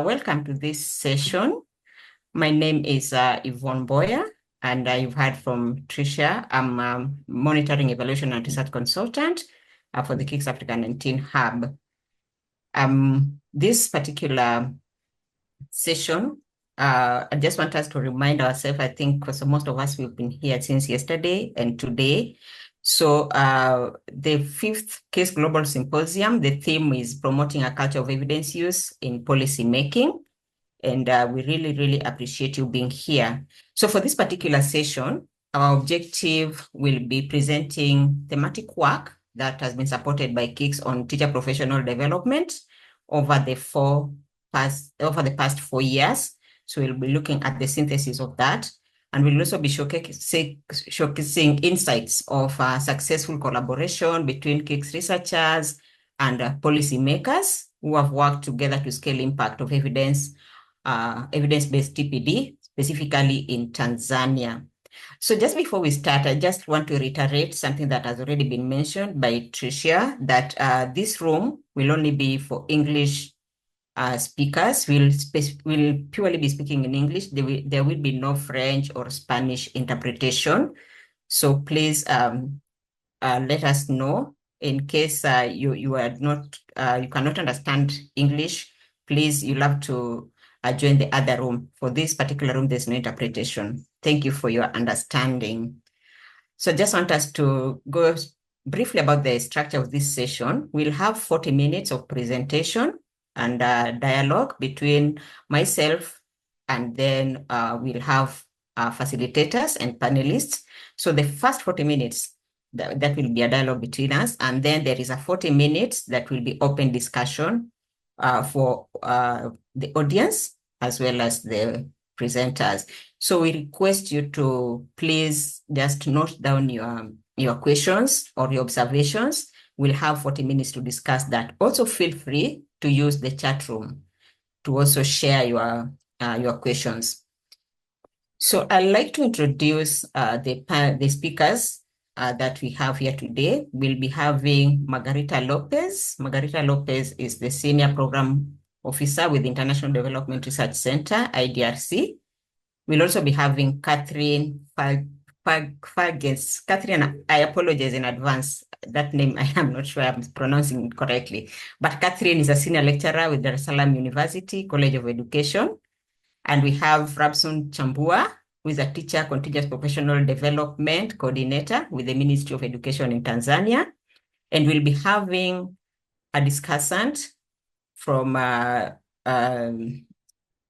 welcome to this session. My name is Yvonne Mboya, and you've heard from Tricia. I'm a monitoring, evaluation, and research consultant for the KIX Africa 19 Hub. This particular session, I just want us to remind ourselves, I think, because most of us, we've been here since yesterday and today. So the fifth KIX Global Symposium, the theme is promoting a culture of evidence use in policy making. And we really, really appreciate you being here. So for this particular session, our objective will be presenting thematic work that has been supported by KIX on teacher professional development over the past 4 years. So we'll be looking at the synthesis of that. And we'll also be showcasing insights of successful collaboration between KIX researchers and policymakers who have worked together to scale impact of evidence-based TPD, specifically in Tanzania. So just before we start, I just want to reiterate something that has already been mentioned by Tricia, that this room will only be for English speakers. We'll purely be speaking in English. There will be no French or Spanish interpretation. So please let us know in case you cannot understand English. Please, you'll have to join the other room. For this particular room, there's no interpretation. Thank you for your understanding. So just want us to go briefly about the structure of this session. We'll have 40 minutes of presentation and dialogue between myself, and then we'll have facilitators and panelists. So the first 40 minutes, that will be a dialogue between us, and then there is a 40 minutes that will be open discussion for the audience as well as the presenters. So we request you to please just note down your questions or your observations. We'll have 40 minutes to discuss that. Also feel free to use the chat room to also share your questions. So I'd like to introduce the speakers that we have here today. We'll be having Margarita Lopez. Margarita Lopez is the Senior Program Officer with International Development Research Center, IDRC. We'll also be having Katherine Fulgence. Katherine, I apologize in advance. That name, I am not sure I'm pronouncing it correctly. But Katherine is a senior lecturer with the Salaam University College of Education. And we have Rabson Chambua, who is a teacher continuous professional development coordinator with the Ministry of Education in Tanzania. And we'll be having a discussant from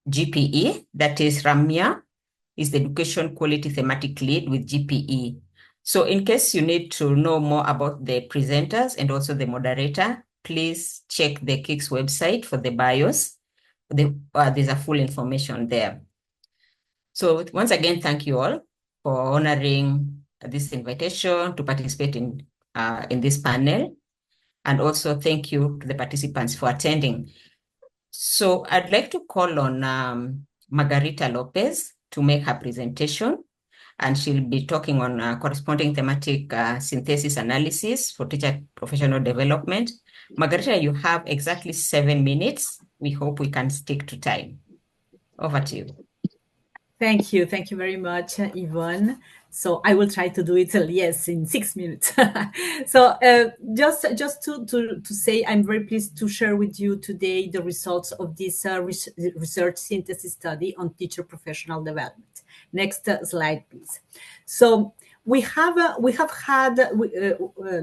GPE, that is Ramya, is the Education Quality Thematic Lead with GPE. So in case you need to know more about the presenters and also the moderator, please check the KIX website for the bios. There's a full information there. So once again, thank you all for honoring this invitation to participate in this panel. And also thank you to the participants for attending. So I'd like to call on Margarita Lopez to make her presentation. And she'll be talking on corresponding thematic synthesis analysis for teacher professional development. Margarita, you have exactly 7 minutes. We hope we can stick to time. Over to you. Thank you. Thank you very much, Yvonne. So I will try to do it, yes, in 6 minutes. So just to say, I'm very pleased to share with you today the results of this research synthesis study on teacher professional development. Next slide, please. So we have had,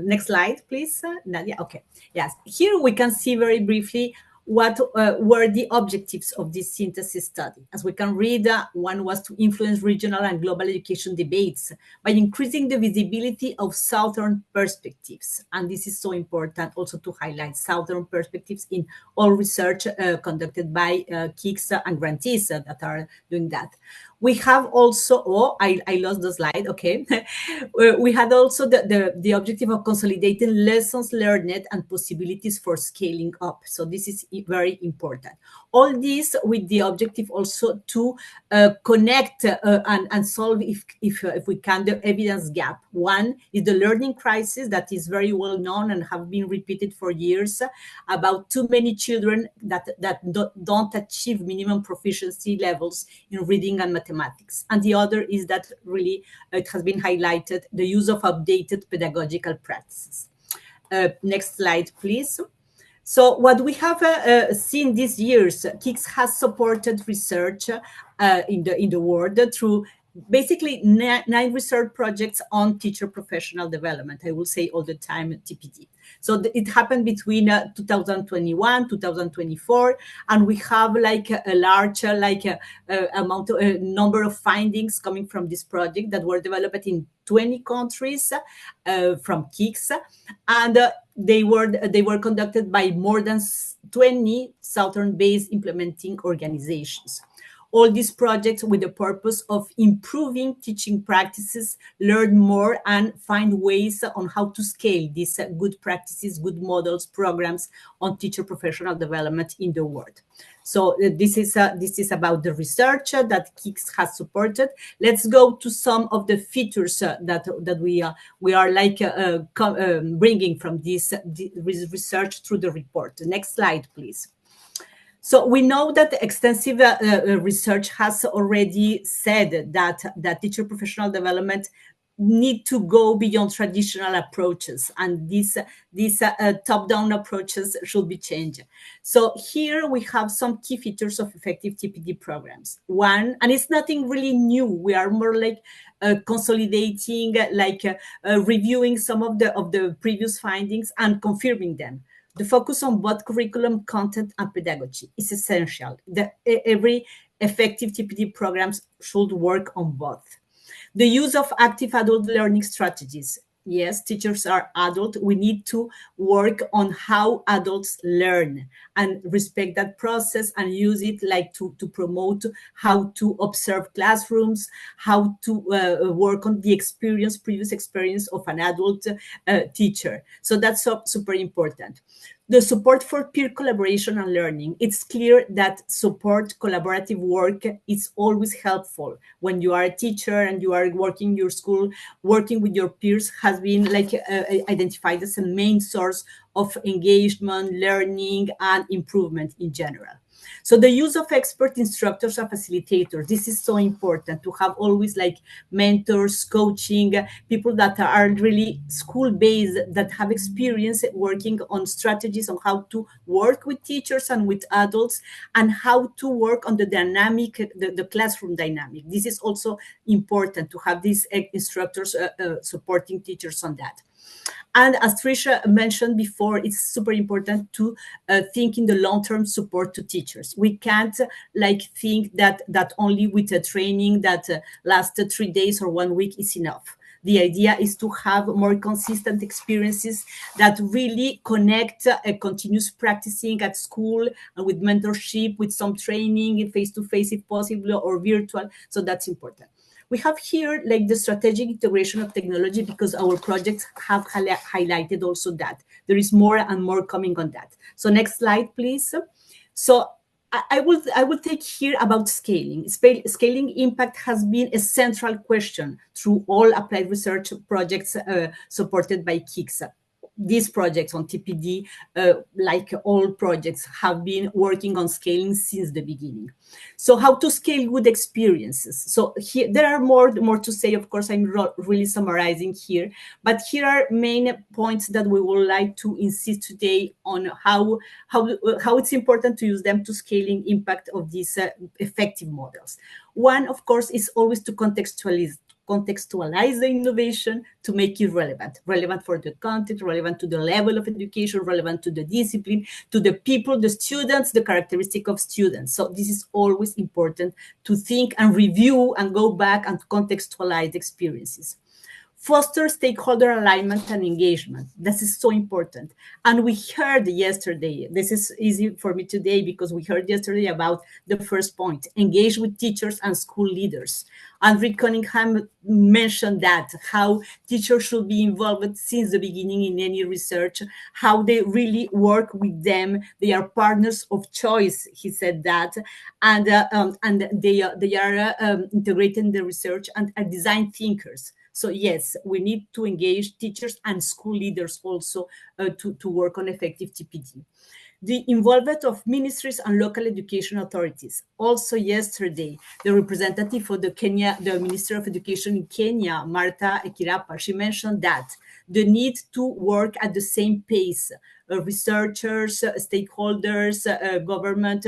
next slide, please, Nadia. Okay, yes. Here we can see very briefly what were the objectives of this synthesis study. As we can read, one was to influence regional and global education debates by increasing the visibility of Southern perspectives. And this is so important also to highlight Southern perspectives in all research conducted by KIX and grantees that are doing that. We have also, I lost the slide, okay. We had also the objective of consolidating lessons learned and possibilities for scaling up. So this is very important. All this with the objective also to connect and solve, if we can, the evidence gap. One is the learning crisis that is very well known and have been repeated for years, about too many children that don't achieve minimum proficiency levels in reading and mathematics. And the other is that really it has been highlighted, the use of updated pedagogical practices. Next slide, please. So what we have seen these years, KIX has supported research in the world through basically 9 research projects on teacher professional development. I will say all the time TPD. So it happened between 2021, 2024, and we have like a large number of findings coming from this project that were developed in 20 countries from KIX, and they were conducted by more than 20 Southern-based implementing organizations. All these projects with the purpose of improving teaching practices, learn more, and find ways on how to scale these good practices, good models, programs on teacher professional development in the world. So this is about the research that KIX has supported. Let's go to some of the features that we are like bringing from this research through the report. Next slide, please. So we know that extensive research has already said that teacher professional development need to go beyond traditional approaches, and these top-down approaches should be changed. So here we have some key features of effective TPD programs. One, and it's nothing really new. We are more like consolidating, reviewing some of the previous findings and confirming them. The focus on both curriculum, content, and pedagogy is essential. Every effective TPD programs should work on both. The use of active adult learning strategies. Yes, teachers are adult. We need to work on how adults learn and respect that process and use it like to promote how to observe classrooms, how to work on the previous experience of an adult teacher. So that's super important. The support for peer collaboration and learning. It's clear that support collaborative work is always helpful. When you are a teacher and you are working in your school, working with your peers has been like identified as a main source of engagement, learning, and improvement in general. So the use of expert instructors and facilitators, this is so important to have always like mentors, coaching, people that are really school-based, that have experience working on strategies on how to work with teachers and with adults, and how to work on the dynamic, the classroom dynamic. This is also important to have these instructors supporting teachers on that. And as Tricia mentioned before, it's super important to think in the long-term support to teachers. We can't think that only with a training that lasts 3 days or 1 week is enough. The idea is to have more consistent experiences that really connect continuous practicing at school and with mentorship, with some training face-to-face if possible or virtual. So that's important. We have here like the strategic integration of technology, because our projects have highlighted also that. There is more and more coming on that. So next slide, please. So I will take here about scaling. Scaling impact has been a central question through all applied research projects supported by KIX. These projects on TPD, like all projects, have been working on scaling since the beginning. So how to scale good experiences? So here there are more to say. Of course, I'm really summarizing here, but here are main points that we would like to insist today on how it's important to use them to scaling impact of these effective models. One, of course, is always to contextualize the innovation to make it relevant for the content, relevant to the level of education, relevant to the discipline, to the people, the students, the characteristic of students. So this is always important to think and review and go back and contextualize experiences. foster stakeholder alignment and engagement. This is so important. And we heard yesterday, this is easy for me today because we heard yesterday about the first point, engage with teachers and school leaders. And Cunningham mentioned that, how teachers should be involved since the beginning in any research, how they really work with them. They are partners of choice, he said that, and they are integrating the research and are design thinkers. So yes, we need to engage teachers and school leaders also to work on effective TPD. The involvement of ministries and local education authorities. Also yesterday, the representative for the Minister of Education in Kenya, Martha Ekirapa, she mentioned that the need to work at the same pace. Researchers, stakeholders, government,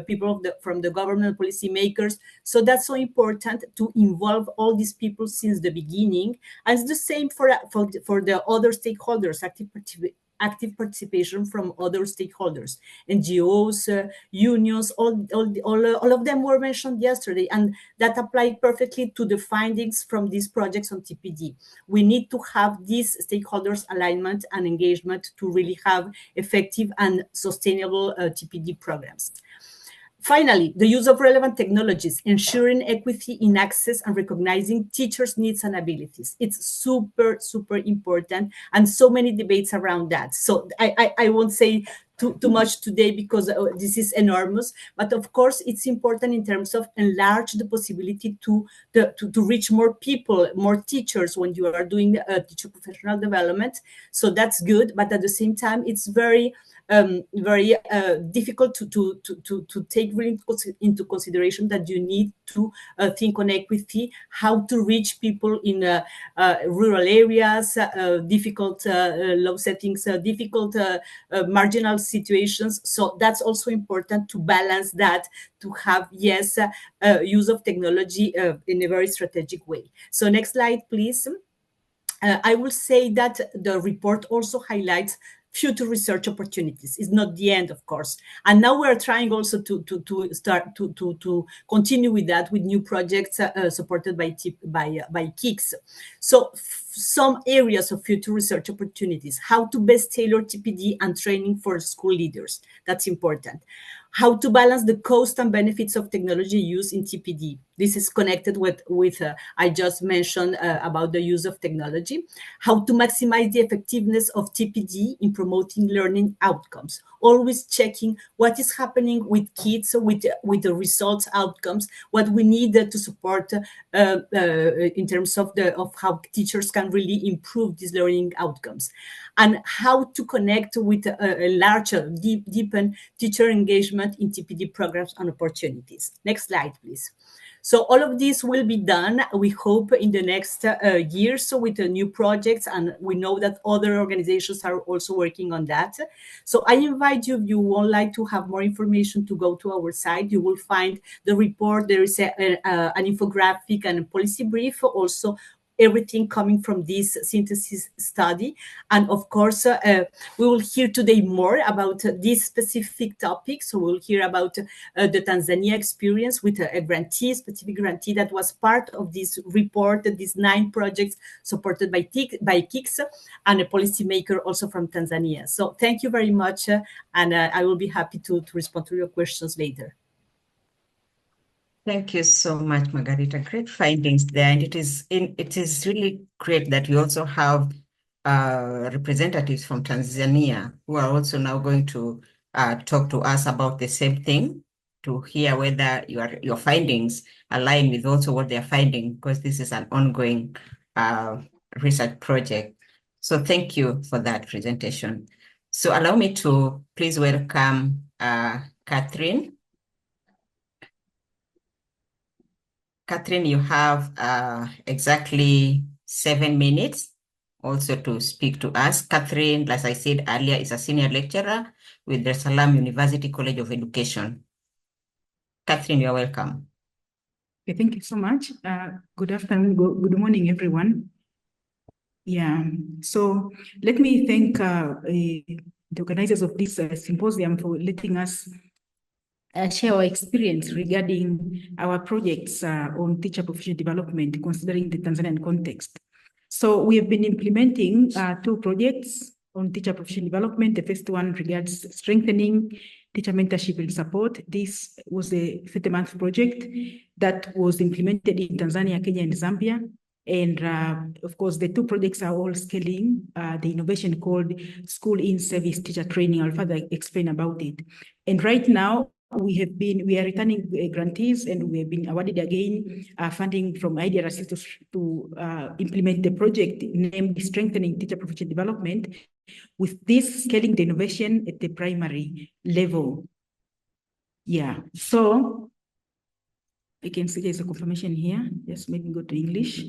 people from the government, policymakers. So that's so important to involve all these people since the beginning. And it's the same for the other stakeholders, active participation from other stakeholders, NGOs, unions, all of them were mentioned yesterday, and that applied perfectly to the findings from these projects on TPD. We need to have these stakeholders alignment and engagement to really have effective and sustainable TPD programs. Finally, the use of relevant technologies, ensuring equity in access and recognizing teachers' needs and abilities. It's super, super important, and so many debates around that. So I won't say too much today because this is enormous, but of course it's important in terms of enlarge the possibility to reach more people, more teachers when you are doing teacher professional development. So that's good, but at the same time, it's very difficult to take really into consideration that you need to think on equity, how to reach people in rural areas, difficult low settings, difficult marginal situations. So that's also important to balance that, to have, yes, use of technology in a very strategic way. So next slide, please. I will say that the report also highlights future research opportunities. It's not the end, of course. And now we're trying also to start to continue with that, with new projects supported by KIX. So some areas of future research opportunities, how to best tailor TPD and training for school leaders. That's important. How to balance the cost and benefits of technology use in TPD. This is connected with I just mentioned about the use of technology. How to maximize the effectiveness of TPD in promoting learning outcomes. Always checking what is happening with kids, with the results outcomes, what we need to support in terms of how teachers can really improve these learning outcomes. And how to connect with a larger, deepen teacher engagement in TPD programs and opportunities. Next slide, please. So all of this will be done, we hope, in the next years with new projects, and we know that other organizations are also working on that. So I invite you, if you would like to have more information, to go to our site. You will find the report. There is an infographic and a policy brief, also everything coming from this synthesis study. And of course, we will hear today more about this specific topic. So we'll hear about the Tanzania experience with a grantee, specific grantee that was part of this report, these 9 projects supported by KIX, and a policymaker also from Tanzania. So thank you very much, and I will be happy to respond to your questions later. Thank you so much, Margarita. Great findings there, and it is really great that we also have representatives from Tanzania who are also now going to talk to us about the same thing, to hear whether your findings align with also what they're finding, because this is an ongoing research project. So thank you for that presentation. So allow me to please welcome Katherine. Katherine, you have exactly 7 minutes also to speak to us. Katherine, as I said earlier, is a senior lecturer with the Salaam University College of Education. Katherine, you are welcome. Okay, thank you so much. Good afternoon, good morning, everyone. Yeah, so let me thank the organizers of this symposium for letting us share our experience regarding our projects on teacher professional development, considering the Tanzanian context. So we have been implementing 2 projects on teacher professional development. The first one regards strengthening teacher mentorship and support. This was a 30-month project that was implemented in Tanzania, Kenya, and Zambia. And of course, the 2 projects are all scaling the innovation called School in Service Teacher Training. I'll further explain about it. And right now, we are returning grantees, and we have been awarded again funding from IDRC to implement the project named Strengthening Teacher Professional Development, with this scaling the innovation at the primary level. Yeah, so I can see there's a confirmation here. Just maybe go to English.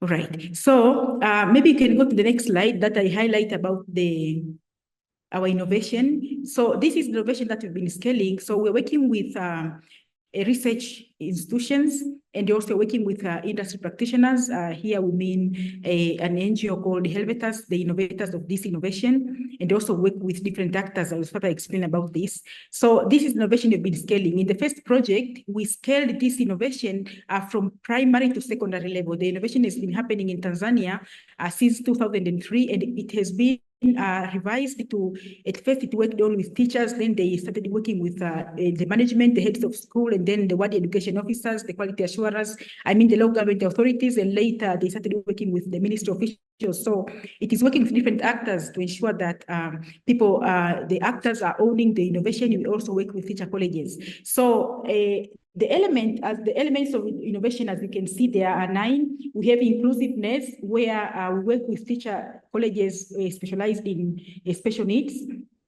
All right, so maybe you can go to the next slide that I highlight about our innovation. So this is the innovation that we've been scaling. So we're working with research institutions, and also working with industry practitioners. Here we mean an NGO called Helvetas, the innovators of this innovation, and also work with different actors. I will further explain about this. So this is innovation we've been scaling. In the first project, we scaled this innovation from primary to secondary level. The innovation has been happening in Tanzania since 2003, and it has been revised to, at first it worked only with teachers, then they started working with the management, the heads of school, and then the ward education officers, the quality assurers, the local government authorities, and later they started working with the ministry officials. So it is working with different actors to ensure that the actors are owning the innovation. We also work with teacher colleges. So the elements of innovation, as you can see, there are 9. We have inclusiveness, where we work with teacher colleges specialized in special needs,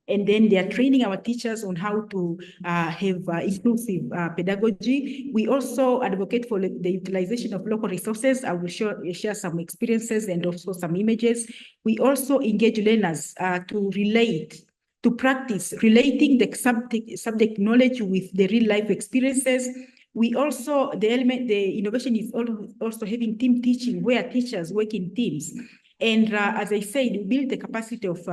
and then they are training our teachers on how to have inclusive pedagogy. We also advocate for the utilization of local resources. I will share some experiences and also some images. We also engage learners to practice relating the subject knowledge with the real life experiences. We also, the innovation is also having team teaching, where teachers work in teams. And as I said, we build the capacity of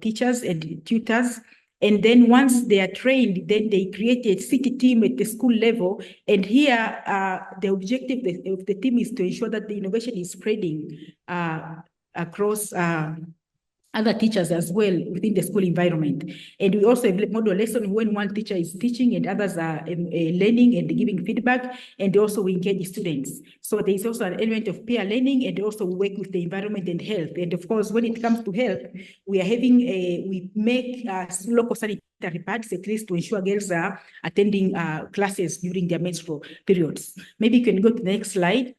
teachers and tutors. And then once they are trained, then they create a city team at the school level. And here, the objective of the team is to ensure that the innovation is spreading across other teachers as well within the school environment. And we also have model lesson when one teacher is teaching and others are learning and giving feedback, and also we engage students. So there is also an element of peer learning, and also we work with the environment and health. And of course, when it comes to health, we make local sanitary pads, at least to ensure girls are attending classes during their menstrual periods. Maybe you can go to the next slide.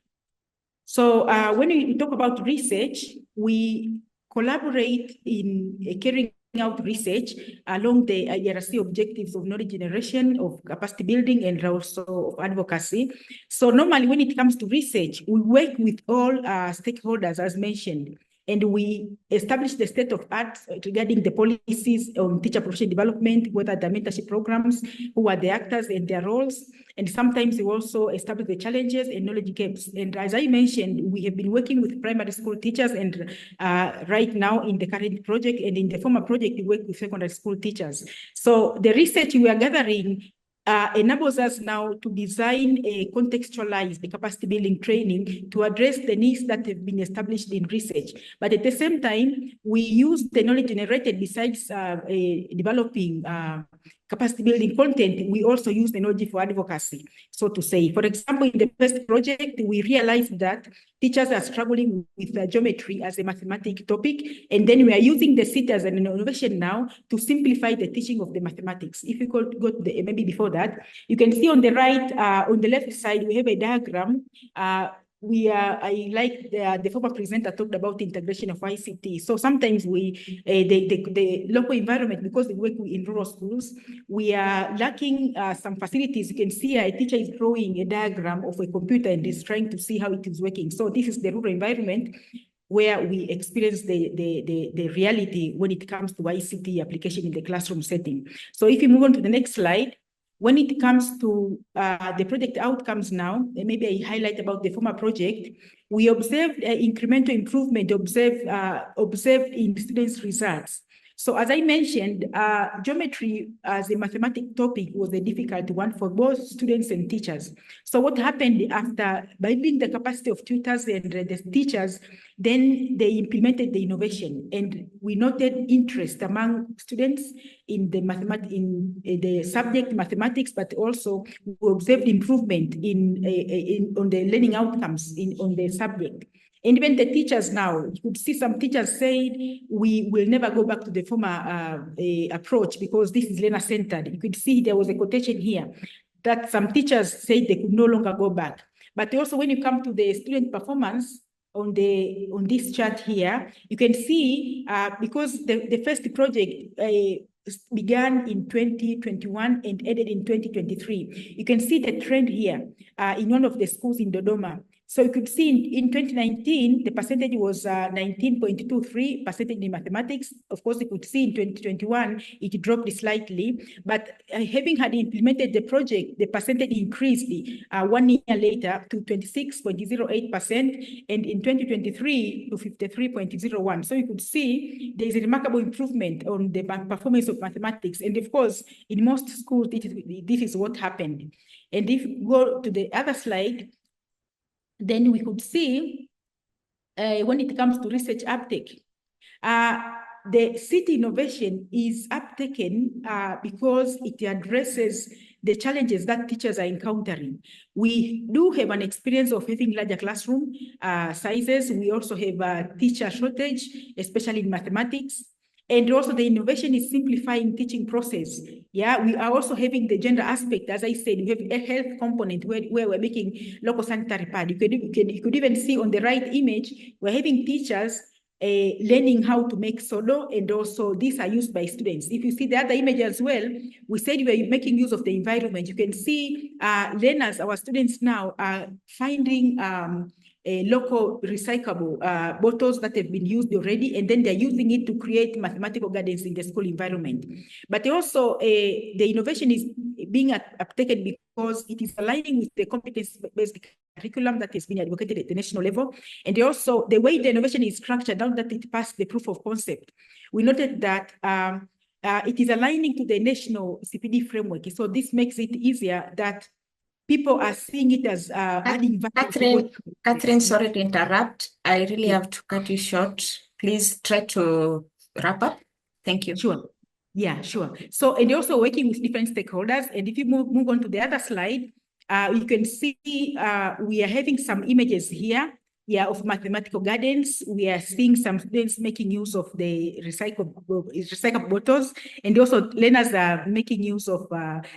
So when we talk about research, we collaborate in carrying out research along the IDRC objectives of knowledge generation, of capacity building, and also of advocacy. So normally when it comes to research, we work with all stakeholders, as mentioned, and we establish the state of art regarding the policies on teacher professional development, whether the mentorship programs, who are the actors and their roles. And sometimes we also establish the challenges and knowledge gaps. And as I mentioned, we have been working with primary school teachers, and right now in the current project and in the former project, we work with secondary school teachers. So the research we are gathering enables us now to design a contextualized capacity building training to address the needs that have been established in research. But at the same time, we use the knowledge generated besides developing capacity building content. We also use the knowledge for advocacy, so to say. For example, in the first project, we realized that teachers are struggling with geometry as a mathematics topic, and then we are using the CIT as an innovation now to simplify the teaching of the mathematics. If you go to the, maybe before that, you can see on the right, on the left side, we have a diagram. I like the former presenter talked about integration of ICT. So sometimes the local environment, because we work in rural schools, we are lacking some facilities. You can see a teacher is drawing a diagram of a computer and is trying to see how it is working. So this is the rural environment where we experience the reality when it comes to ICT application in the classroom setting. So if you move on to the next slide, when it comes to the project outcomes now, maybe I highlight about the former project, we observed incremental improvement observed in students' results. So as I mentioned, geometry as a mathematics topic was a difficult one for both students and teachers. So what happened after building the capacity of tutors and the teachers, then they implemented the innovation, and we noted interest among students in the the subject mathematics, but also we observed improvement on the learning outcomes on the subject. And even the teachers now, you could see some teachers saying, we will never go back to the former approach because this is learner-centered. You could see there was a quotation here that some teachers said they could no longer go back. But also when you come to the student performance on this chart here, you can see because the first project began in 2021 and ended in 2023. You can see the trend here in one of the schools in Dodoma. So you could see in 2019, the percentage was 19.23% in mathematics. Of course, you could see in 2021, it dropped slightly. But having had implemented the project, the percentage increased 1 year later to 26.08%, and in 2023 to 53.01%. So you could see there is a remarkable improvement on the performance of mathematics. And of course, in most schools, this is what happened. And if you go to the other slide, then we could see when it comes to research uptake, the city innovation is uptaken because it addresses the challenges that teachers are encountering. We do have an experience of having larger classroom sizes. We also have a teacher shortage, especially in mathematics. And also the innovation is simplifying teaching process. Yeah, we are also having the gender aspect. As I said, we have a health component where we're making local sanitary pad. You could even see on the right image, we're having teachers learning how to make sodo, and also these are used by students. If you see the other image as well, we said we're making use of the environment. You can see learners, our students now are finding local recyclable bottles that have been used already, and then they're using it to create mathematical gardens in the school environment. But also the innovation is being uptaken because it is aligning with the competence-based curriculum that has been advocated at the national level. And also the way the innovation is structured, now that it passed the proof of concept, we noted that it is aligning to the national CPD framework. So this makes it easier that people are seeing it as adding value. Katherine, sorry to interrupt. I really have to cut you short. Please try to wrap up. Thank you. Sure. Yeah, sure. So, and also working with different stakeholders. And if you move on to the other slide, you can see we are having some images here. Yeah, of mathematical gardens. We are seeing some students making use of the recycled bottles, and also learners are making use of,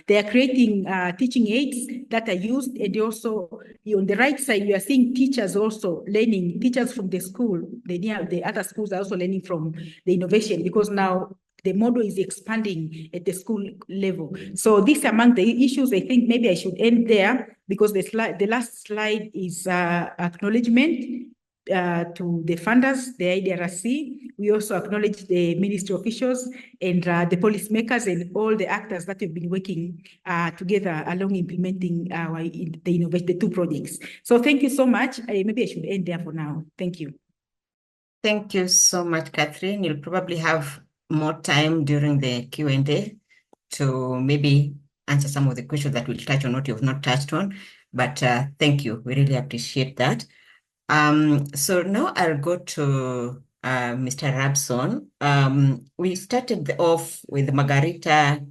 they are creating teaching aids that are used. And also on the right side, we are seeing teachers also learning, teachers from the school, the other schools are also learning from the innovation, because now the model is expanding at the school level. So this among the issues, I think maybe I should end there, because the last slide is acknowledgement to the funders, the IDRC. We also acknowledge the ministry officials and the policymakers and all the actors that have been working together along implementing the two projects. So thank you so much. Maybe I should end there for now. Thank you. Thank you so much, Katherine. You'll probably have more time during the Q&A to maybe answer some of the questions that we'll touch on, what you've not touched on. But thank you. We really appreciate that. So now I'll go to Mr. Rabson. We started off with Margarita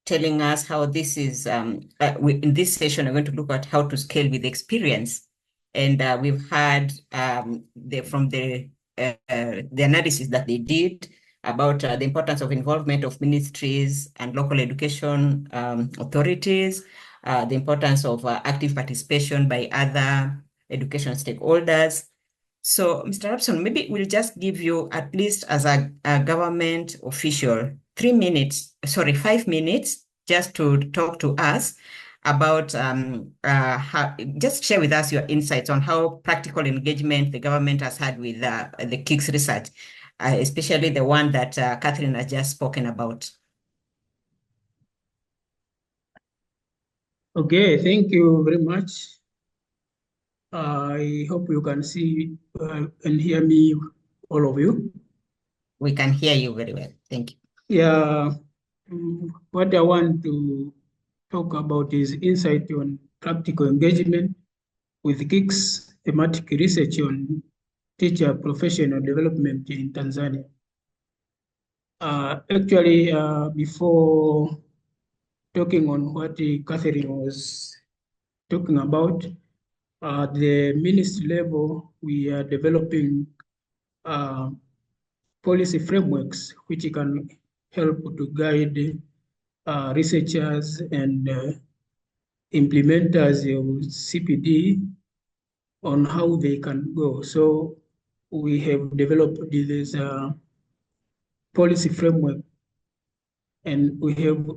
telling us how this is, in this session, we're going to look at how to scale with experience. And we've had from the analysis that they did about the importance of involvement of ministries and local education authorities, the importance of active participation by other education stakeholders. So, Mr. Rabson, maybe we'll just give you, at least as a government official, 5 minutes just to talk to us about just share with us your insights on how practical engagement the government has had with the KIX research, especially the one that Katherine has just spoken about. Okay, thank you very much. I hope you can see and hear me, all of you. We can hear you very well. Thank you. Yeah, what I want to talk about is insight on practical engagement with KIX thematic research on teacher professional development in Tanzania. Actually, before talking on what Katherine was talking about, at the ministry level, we are developing policy frameworks which can help to guide researchers and implementers of CPD on how they can go. So we have developed this policy framework, and we have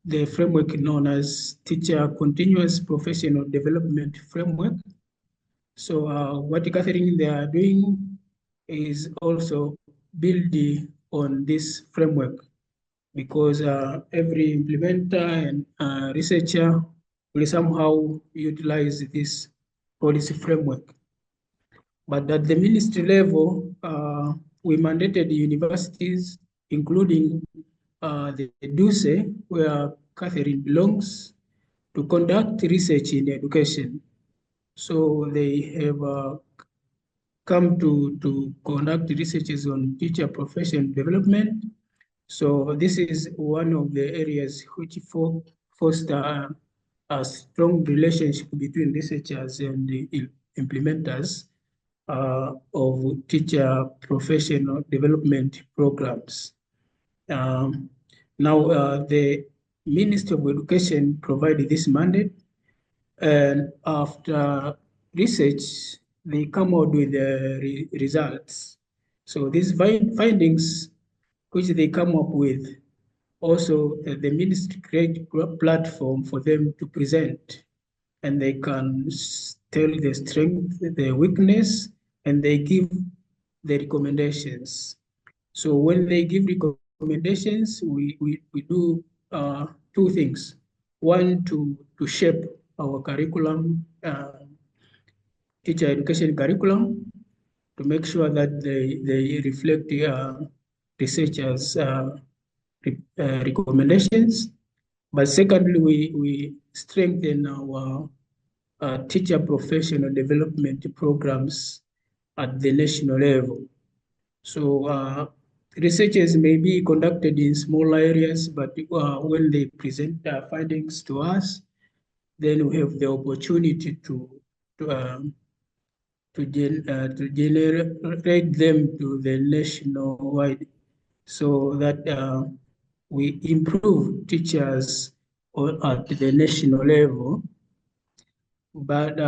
the framework known as Teacher Continuous Professional Development Framework. So what Katherine they are doing is also building on this framework, because every implementer and researcher will somehow utilize this policy framework. But at the ministry level, we mandated the universities, including the DUCE, where Katherine belongs, to conduct research in education. So they have come to conduct researches on teacher profession development. So this is one of the areas which foster a strong relationship between researchers and the implementers of teacher professional development programs. Now, the Ministry of Education provided this mandate, and after research, they come out with the results. So these findings, which they come up with, also the ministry create a platform for them to present, and they can tell the strength, the weakness, and they give the recommendations. So when they give recommendations, we do two things. One, to shape our curriculum, teacher education curriculum, to make sure that they reflect the researchers' recommendations. But secondly, we strengthen our teacher professional development programs at the national level. So researches may be conducted in small areas, but when they present their findings to us, then we have the opportunity to generate them to the nationwide, so that we improve teachers at the national level. But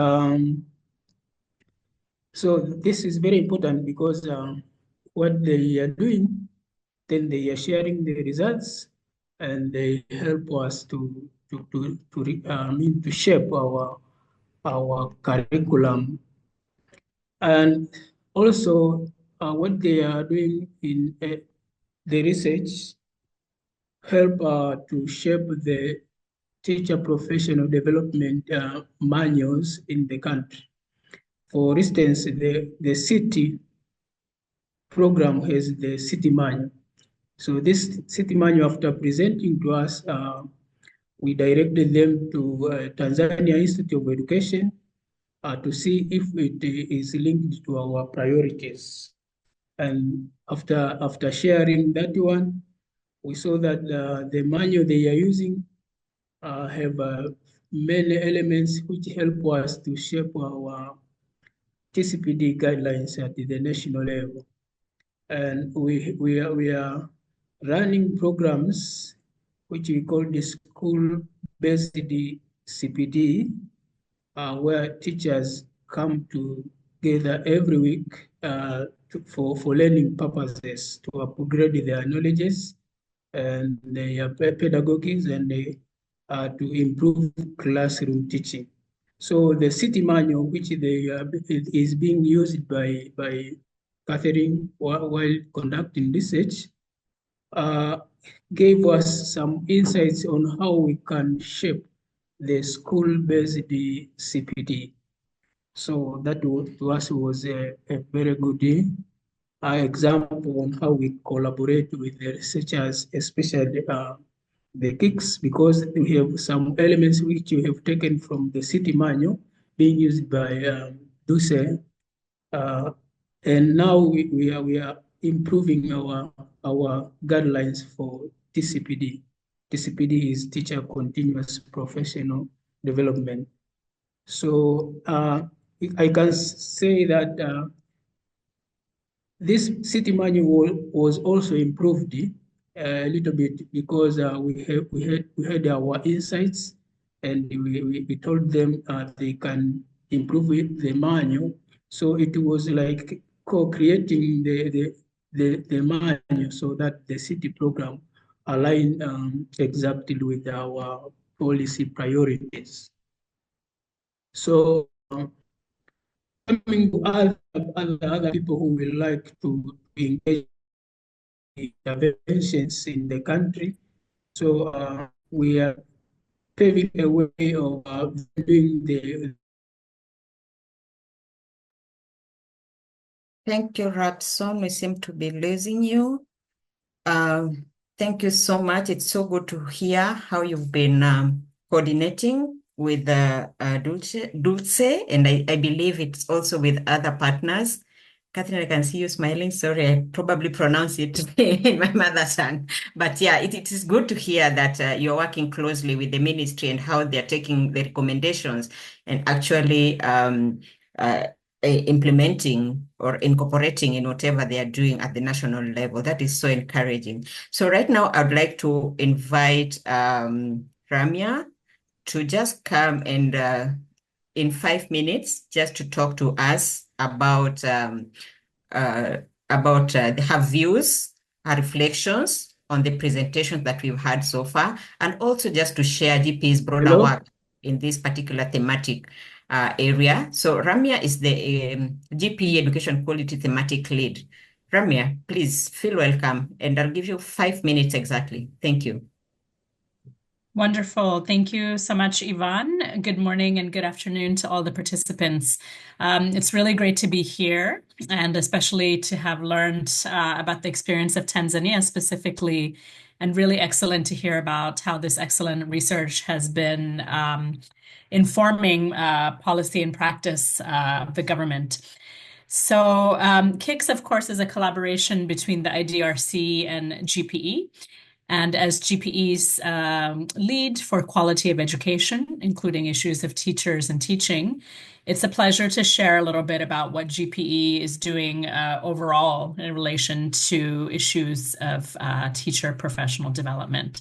so this is very important, because what they are doing, then they are sharing the results, and they help us to shape our curriculum. And also what they are doing in the research help to shape the teacher professional development manuals in the country. For instance, the city program has the city manual. So this city manual, after presenting to us, we directed them to Tanzania Institute of Education to see if it is linked to our priorities. And after sharing that one, we saw that the manual they are using have many elements which help us to shape our TCPD guidelines at the national level. And we are running programs which we call the school-based CPD, where teachers come together every week for learning purposes, to upgrade their knowledges and their pedagogies, and to improve classroom teaching. So the city manual, which is being used by Katherine while conducting research, gave us some insights on how we can shape the school-based CPD. So that to us was a very good example on how we collaborate with the researchers, especially the KICS, because we have some elements which we have taken from the city manual being used by DUCE. And now we are improving our guidelines for TCPD. TCPD is Teacher Continuous Professional Development. So I can say that this city manual was also improved a little bit because we had our insights, and we told them they can improve the manual. So it was like co-creating the manual so that the city program align exactly with our policy priorities. So coming to other people who will like to engage in interventions in the country. So we are paving a way of doing the. Thank you, Rabson. We seem to be losing you. Thank you so much. It's so good to hear how you've been coordinating with DUCE, and I believe it's also with other partners. Katherine, I can see you smiling. Sorry, I probably pronounced it in my mother tongue. But yeah, it is good to hear that you're working closely with the ministry and how they're taking the recommendations and actually implementing or incorporating in whatever they are doing at the national level. That is so encouraging. So right now, I'd like to invite Ramya to just come and in 5 minutes, just to talk to us about her views, her reflections on the presentations that we've had so far, and also just to share GP's broader work in this particular thematic area. So Ramya is the GP Education Quality Thematic Lead. Ramya, please feel welcome, and I'll give you 5 minutes exactly. Thank you. Wonderful. Thank you so much, Yvonne. Good morning and good afternoon to all the participants. It's really great to be here, and especially to have learned about the experience of Tanzania specifically, and really excellent to hear about how this excellent research has been informing policy and practice of the government. So KIX, of course, is a collaboration between the IDRC and GPE. And as GPE's lead for quality of education, including issues of teachers and teaching, it's a pleasure to share a little bit about what GPE is doing overall in relation to issues of teacher professional development.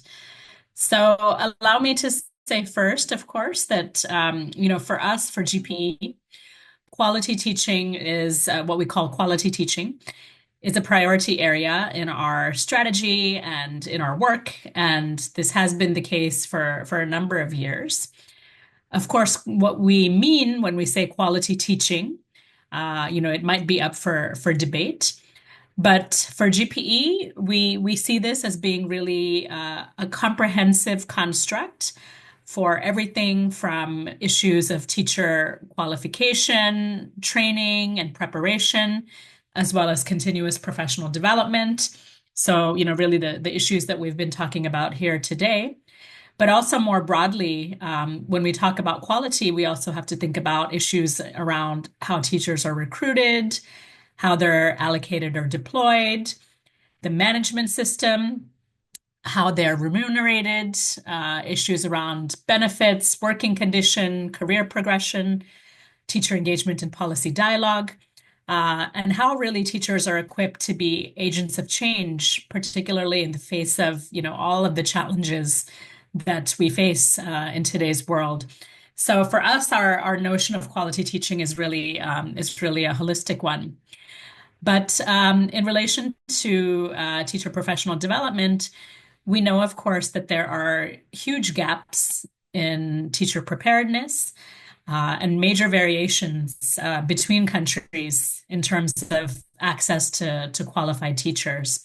So allow me to say first, of course, that for us, for GPE, quality teaching is what we call quality teaching. Is a priority area in our strategy and in our work, and this has been the case for a number of years. Of course, what we mean when we say quality teaching, it might be up for debate, but for GPE, we see this as being really a comprehensive construct for everything from issues of teacher qualification, training, and preparation, as well as continuous professional development. So, really the issues that we've been talking about here today. But also more broadly, when we talk about quality, we also have to think about issues around how teachers are recruited, how they're allocated or deployed, the management system, how they're remunerated, issues around benefits, working condition, career progression, teacher engagement and policy dialogue. And how really teachers are equipped to be agents of change, particularly in the face of, all of the challenges that we face in today's world. So for us, our notion of quality teaching is really a holistic one. But in relation to teacher professional development, we know, of course, that there are huge gaps in teacher preparedness, and major variations between countries in terms of access to qualified teachers.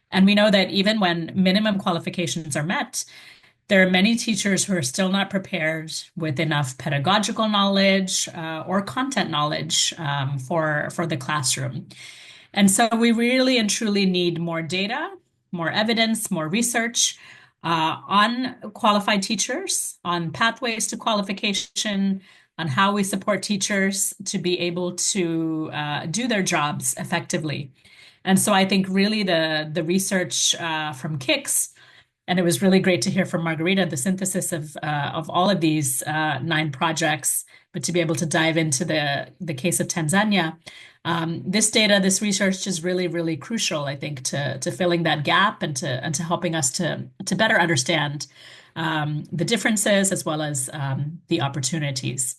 And we know that even when minimum qualifications are met, there are many teachers who are still not prepared with enough pedagogical knowledge or content knowledge for the classroom. And so we really and truly need more data, more evidence, more research on qualified teachers, on pathways to qualification, on how we support teachers to be able to do their jobs effectively. And so I think really the research from KIX, and it was really great to hear from Margarita, the synthesis of all of these 9 projects, but to be able to dive into the case of Tanzania. This data, this research is really, really crucial, I think, to filling that gap and to helping us to better understand the differences as well as the opportunities.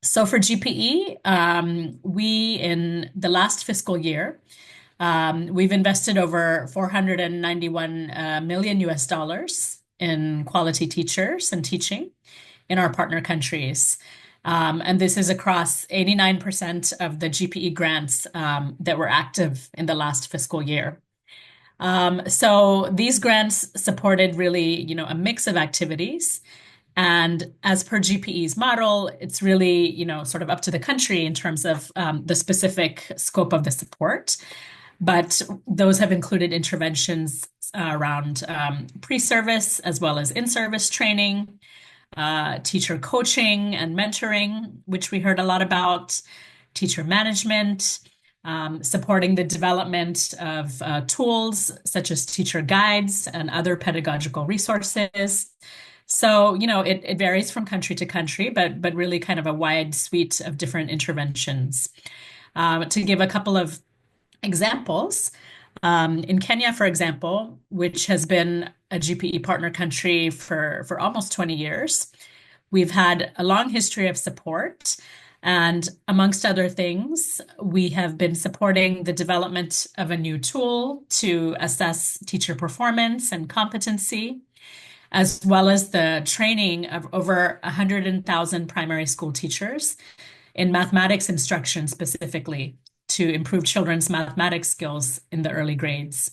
So for GPE, we in the last fiscal year, we've invested over $491 million US in quality teachers and teaching in our partner countries. And this is across 89% of the GPE grants that were active in the last fiscal year. So these grants supported really, a mix of activities. And as per GPE's model, it's really, sort of up to the country in terms of the specific scope of the support. But those have included interventions around pre-service as well as in-service training, teacher coaching and mentoring, which we heard a lot about, teacher management, supporting the development of tools such as teacher guides and other pedagogical resources. So, it varies from country to country, but really kind of a wide suite of different interventions. To give a couple of examples, in Kenya, for example, which has been a GPE partner country for almost 20 years, we've had a long history of support. And amongst other things, we have been supporting the development of a new tool to assess teacher performance and competency, as well as the training of over 100,000 primary school teachers in mathematics instruction specifically to improve children's mathematics skills in the early grades.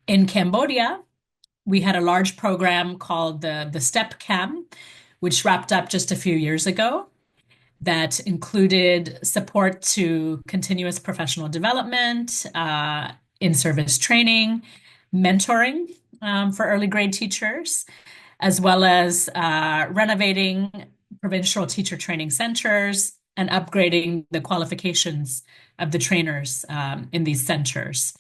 In Cambodia, we had a large program called the STEP CAM, which wrapped up just a few years ago, that included support to continuous professional development, in-service training, mentoring for early grade teachers, as well as renovating provincial teacher training centers and upgrading the qualifications of the trainers in these centers.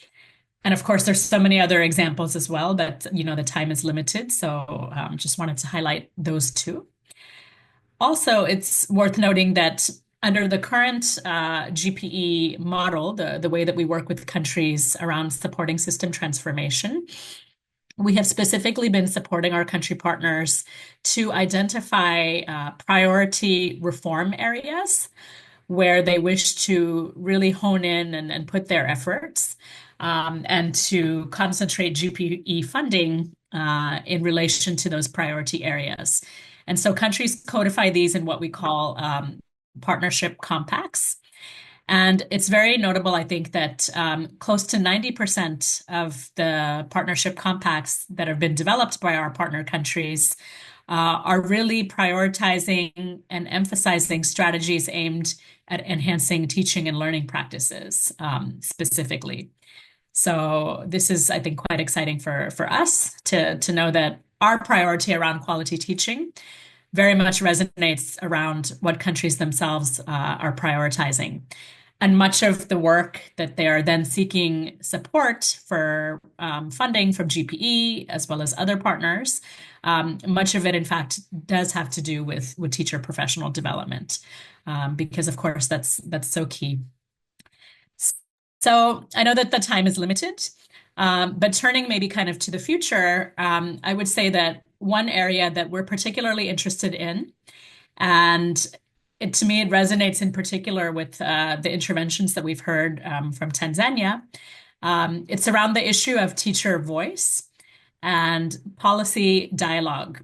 And of course, there's so many other examples as well, but the time is limited. So just wanted to highlight those 2. Also, it's worth noting that under the current GPE model, the way that we work with countries around supporting system transformation, we have specifically been supporting our country partners to identify priority reform areas where they wish to really hone in and put their efforts and to concentrate GPE funding in relation to those priority areas. And so countries codify these in what we call partnership compacts. And it's very notable, I think, that close to 90% of the partnership compacts that have been developed by our partner countries are really prioritizing and emphasizing strategies aimed at enhancing teaching and learning practices specifically. So this is, I think, quite exciting for us to know that our priority around quality teaching very much resonates around what countries themselves are prioritizing. And much of the work that they are then seeking support for funding from GPE as well as other partners, much of it, in fact, does have to do with teacher professional development, because, of course, that's so key. So I know that the time is limited, but turning maybe kind of to the future, I would say that one area that we're particularly interested in, and to me, it resonates in particular with the interventions that we've heard from Tanzania. It's around the issue of teacher voice and policy dialogue.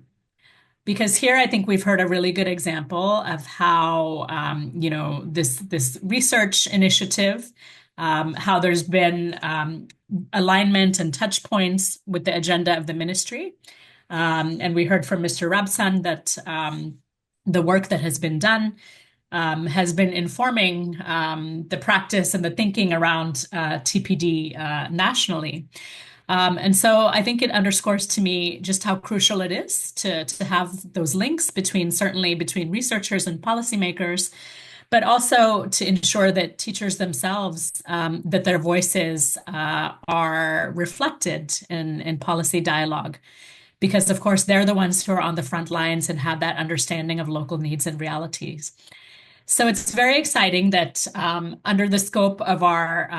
Because here, I think we've heard a really good example of how, this research initiative, how there's been alignment and touch points with the agenda of the ministry. And we heard from Mr. Rabson that the work that has been done has been informing the practice and the thinking around TPD nationally. And so I think it underscores to me just how crucial it is to have those links certainly between researchers and policymakers, but also to ensure that teachers themselves, that their voices are reflected in policy dialogue. Because of course, they're the ones who are on the front lines and have that understanding of local needs and realities. So it's very exciting that under the scope of our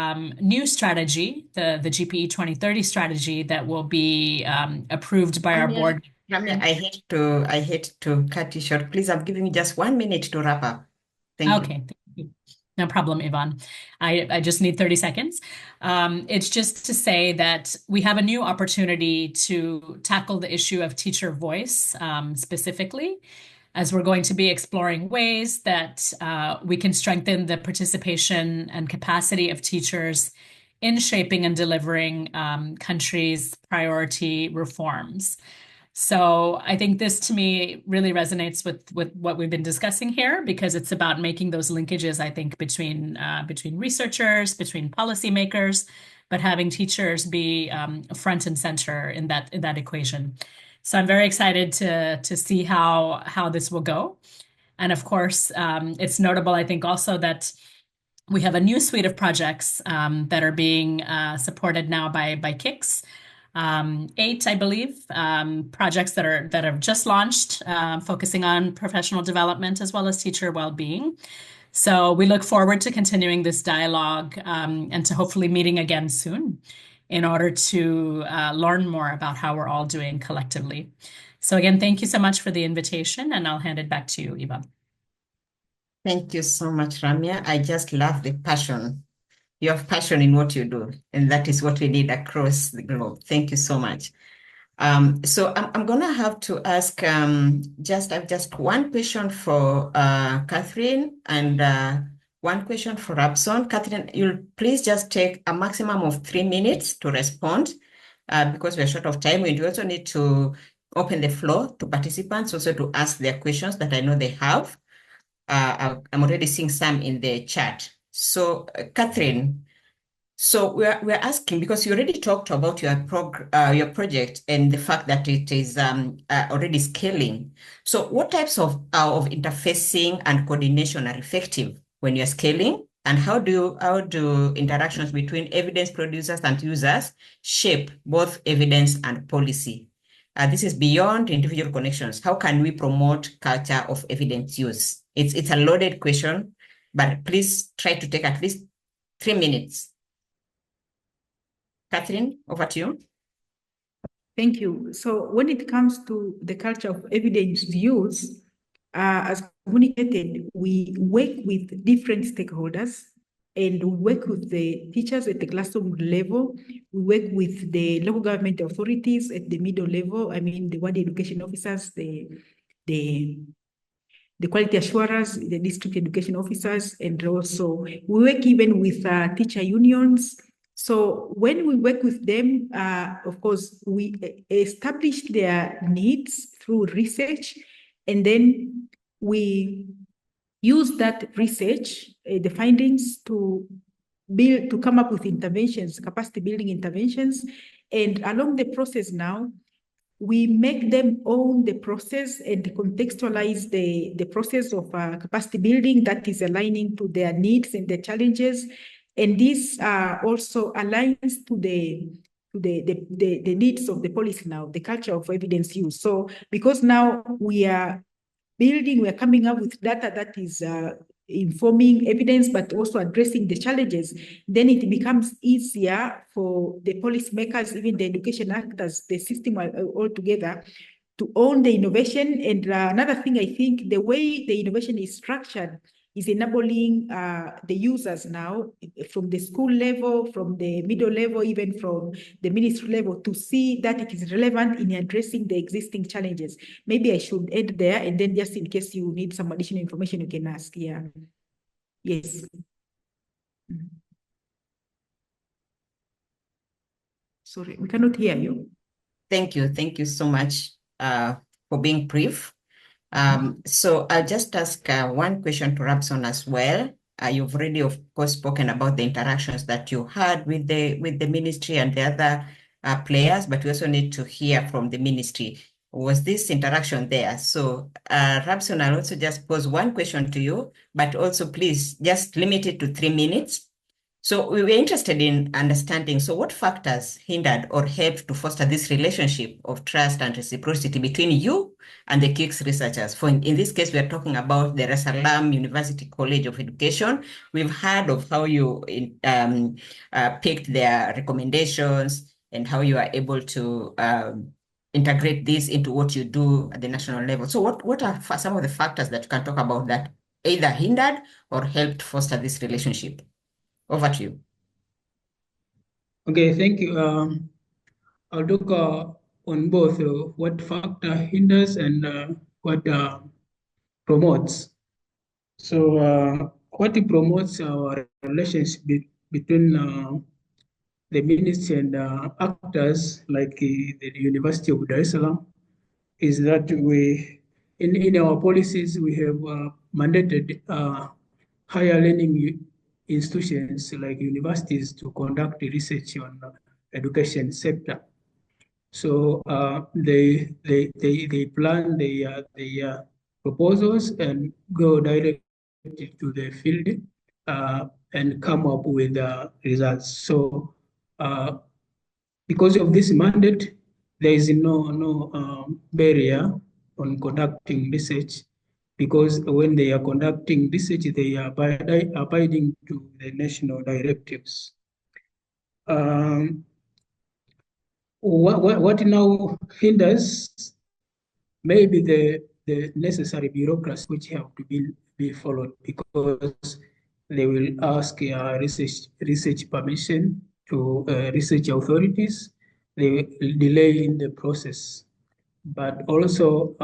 new strategy, the GPE 2030 strategy that will be approved by our board. Ramya, I hate to cut you short. Please, I'm giving you just 1 minute to wrap up. Thank you. Okay, thank you. No problem, Yvonne. I just need 30 seconds. It's just to say that we have a new opportunity to tackle the issue of teacher voice specifically, as we're going to be exploring ways that we can strengthen the participation and capacity of teachers in shaping and delivering countries' priority reforms. So I think this to me really resonates with what we've been discussing here, because it's about making those linkages, I think, between researchers, between policymakers, but having teachers be front and center in that equation. So I'm very excited to see how this will go. And of course, it's notable, I think, also that we have a new suite of projects that are being supported now by KIX. 8, I believe, projects that have just launched, focusing on professional development as well as teacher well-being. So we look forward to continuing this dialogue and to hopefully meeting again soon in order to learn more about how we're all doing collectively. So again, thank you so much for the invitation, and I'll hand it back to you, Yvonne. Thank you so much, Ramya. I just love the passion. You have passion in what you do, and that is what we need across the globe. Thank you so much. So I'm gonna have to ask just one question for Katherine and one question for Rabson. Katherine, you'll please just take a maximum of 3 minutes to respond because we're short of time. We also need to open the floor to participants also to ask their questions that I know they have. I'm already seeing some in the chat. So, Katherine, so we're asking, because you already talked about your project and the fact that it is already scaling. So what types of interfacing and coordination are effective when you're scaling? And how do interactions between evidence producers and users shape both evidence and policy? This is beyond individual connections. How can we promote culture of evidence use? It's a loaded question, but please try to take at least 3 minutes. Katherine, over to you. Thank you. So when it comes to the culture of evidence use, as communicated, we work with different stakeholders, and we work with the teachers at the classroom level. We work with the local government authorities at the middle level. I mean, the ward education officers, the quality assurers, the district education officers, and also we work even with teacher unions. So when we work with them, of course, we establish their needs through research, and then we use that research, the findings, to come up with interventions, capacity building interventions. And along the process now, we make them own the process and contextualize the process of capacity building that is aligning to their needs and their challenges. And this also aligns to the needs of the policy now, the culture of evidence use. So because now we are coming up with data that is informing evidence, but also addressing the challenges, then it becomes easier for the policymakers, even the education actors, the system altogether, to own the innovation. And another thing, I think the way the innovation is structured is enabling the users now from the school level, from the middle level, even from the ministry level, to see that it is relevant in addressing the existing challenges. Maybe I should end there, and then just in case you need some additional information, you can ask. Yeah. Yes. Sorry, we cannot hear you. Thank you. Thank you so much for being brief. So I'll just ask one question to Rabson as well. You've already, of course, spoken about the interactions that you had with the ministry and the other players, but we also need to hear from the ministry. Was this interaction there? So Rabson, I'll also just pose one question to you, but also please just limit it to 3 minutes. So we were interested in understanding, so what factors hindered or helped to foster this relationship of trust and reciprocity between you and the KIX researchers? For in this case, we are talking about the Salaam University College of Education. We've heard of how you picked their recommendations and how you are able to integrate this into what you do at the national level. So what are some of the factors that you can talk about that either hindered or helped foster this relationship? Over to you. Okay, thank you. I'll talk on both what factor hinders and what promotes. So what promotes our relationship between the ministry and actors like the University of Dar es Salaam is that in our policies, we have mandated higher learning institutions like universities to conduct research on education sector. So they plan their proposals and go directly to the field and come up with results. So because of this mandate, there is no barrier on conducting research, because when they are conducting research, they are abiding to the national directives. What now hinders maybe the necessary bureaucracy which have to be followed, because they will ask research permission to research authorities. They will delay in the process, but also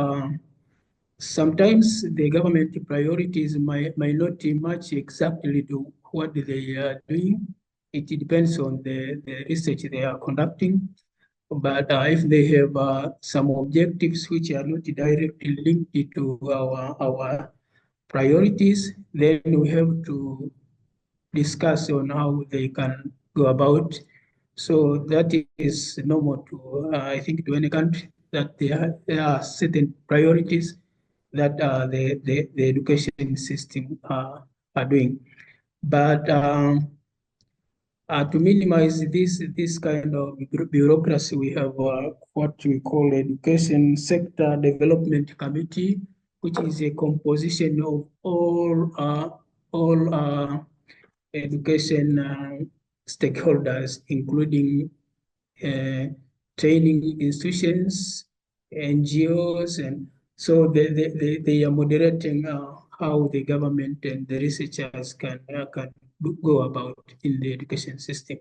sometimes the government priorities might not match exactly to what they are doing. It depends on the research they are conducting. But if they have some objectives which are not directly linked to our priorities, then we have to discuss on how they can go about. So that is normal to, I think, to any country, that there are certain priorities that the education system are doing. But to minimize this kind of bureaucracy, we have what we call Education Sector Development Committee, which is a composition of all education stakeholders, including training institutions, NGOs, and so they are moderating how the government and the researchers can go about in the education system.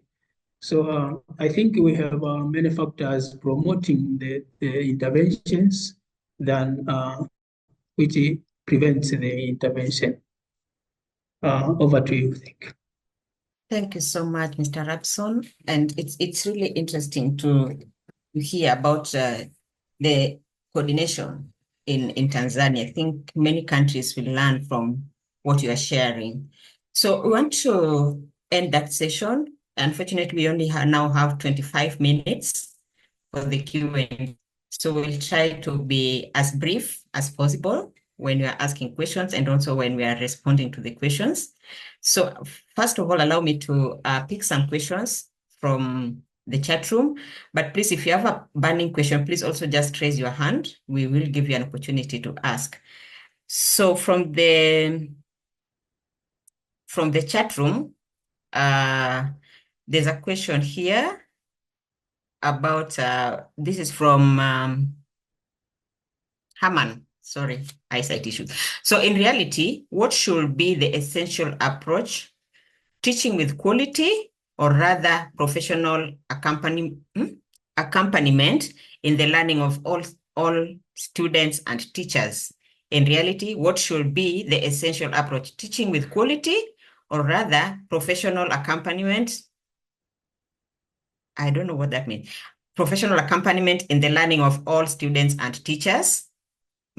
So I think we have many factors promoting the interventions than which prevents the intervention. Over to you, thank you. Thank you so much, Mr. Rabson. And it's really interesting to hear about the coordination in Tanzania. I think many countries will learn from what you are sharing. So we want to end that session. Unfortunately, we only now have 25 minutes for the Q&A. So we'll try to be as brief as possible when we are asking questions and also when we are responding to the questions. So first of all, allow me to pick some questions from the chat room. But please, if you have a burning question, please also just raise your hand. We will give you an opportunity to ask. So from the chat room, there's a question here about, this is from Haman. Sorry, eyesight issues. So in reality, what should be the essential approach? Teaching with quality or rather professional accompaniment in the learning of all students and teachers? In reality, what should be the essential approach? Teaching with quality or rather professional accompaniment? I don't know what that means. Professional accompaniment in the learning of all students and teachers.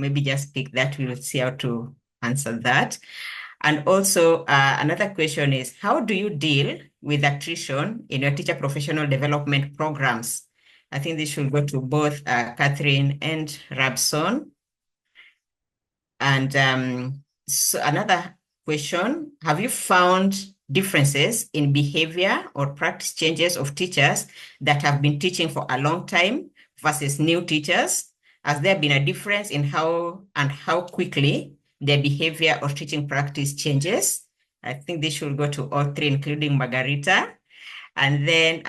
maybe just pick that. We will see how to answer that. And also another question is, how do you deal with attrition in your teacher professional development programs? I think this should go to both Katherine and Rabson. And so another question, have you found differences in behavior or practice changes of teachers that have been teaching for a long time versus new teachers? Has there been a difference in how quickly their behavior or teaching practice changes? I think this should go to all three, including Margarita. And then,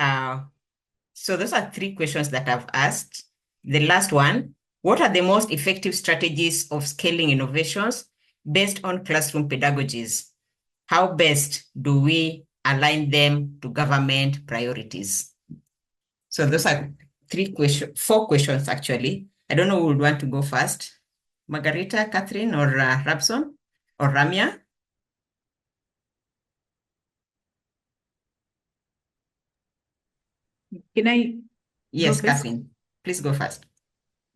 so those are three questions that I've asked. The last one, what are the most effective strategies of scaling innovations based on classroom pedagogies? How best do we align them to government priorities? So those are four questions actually. I don't know who would want to go first. Margarita, Katherine, or Rabson, or Ramya? Can I? Yes, go first? Katherine, please go first.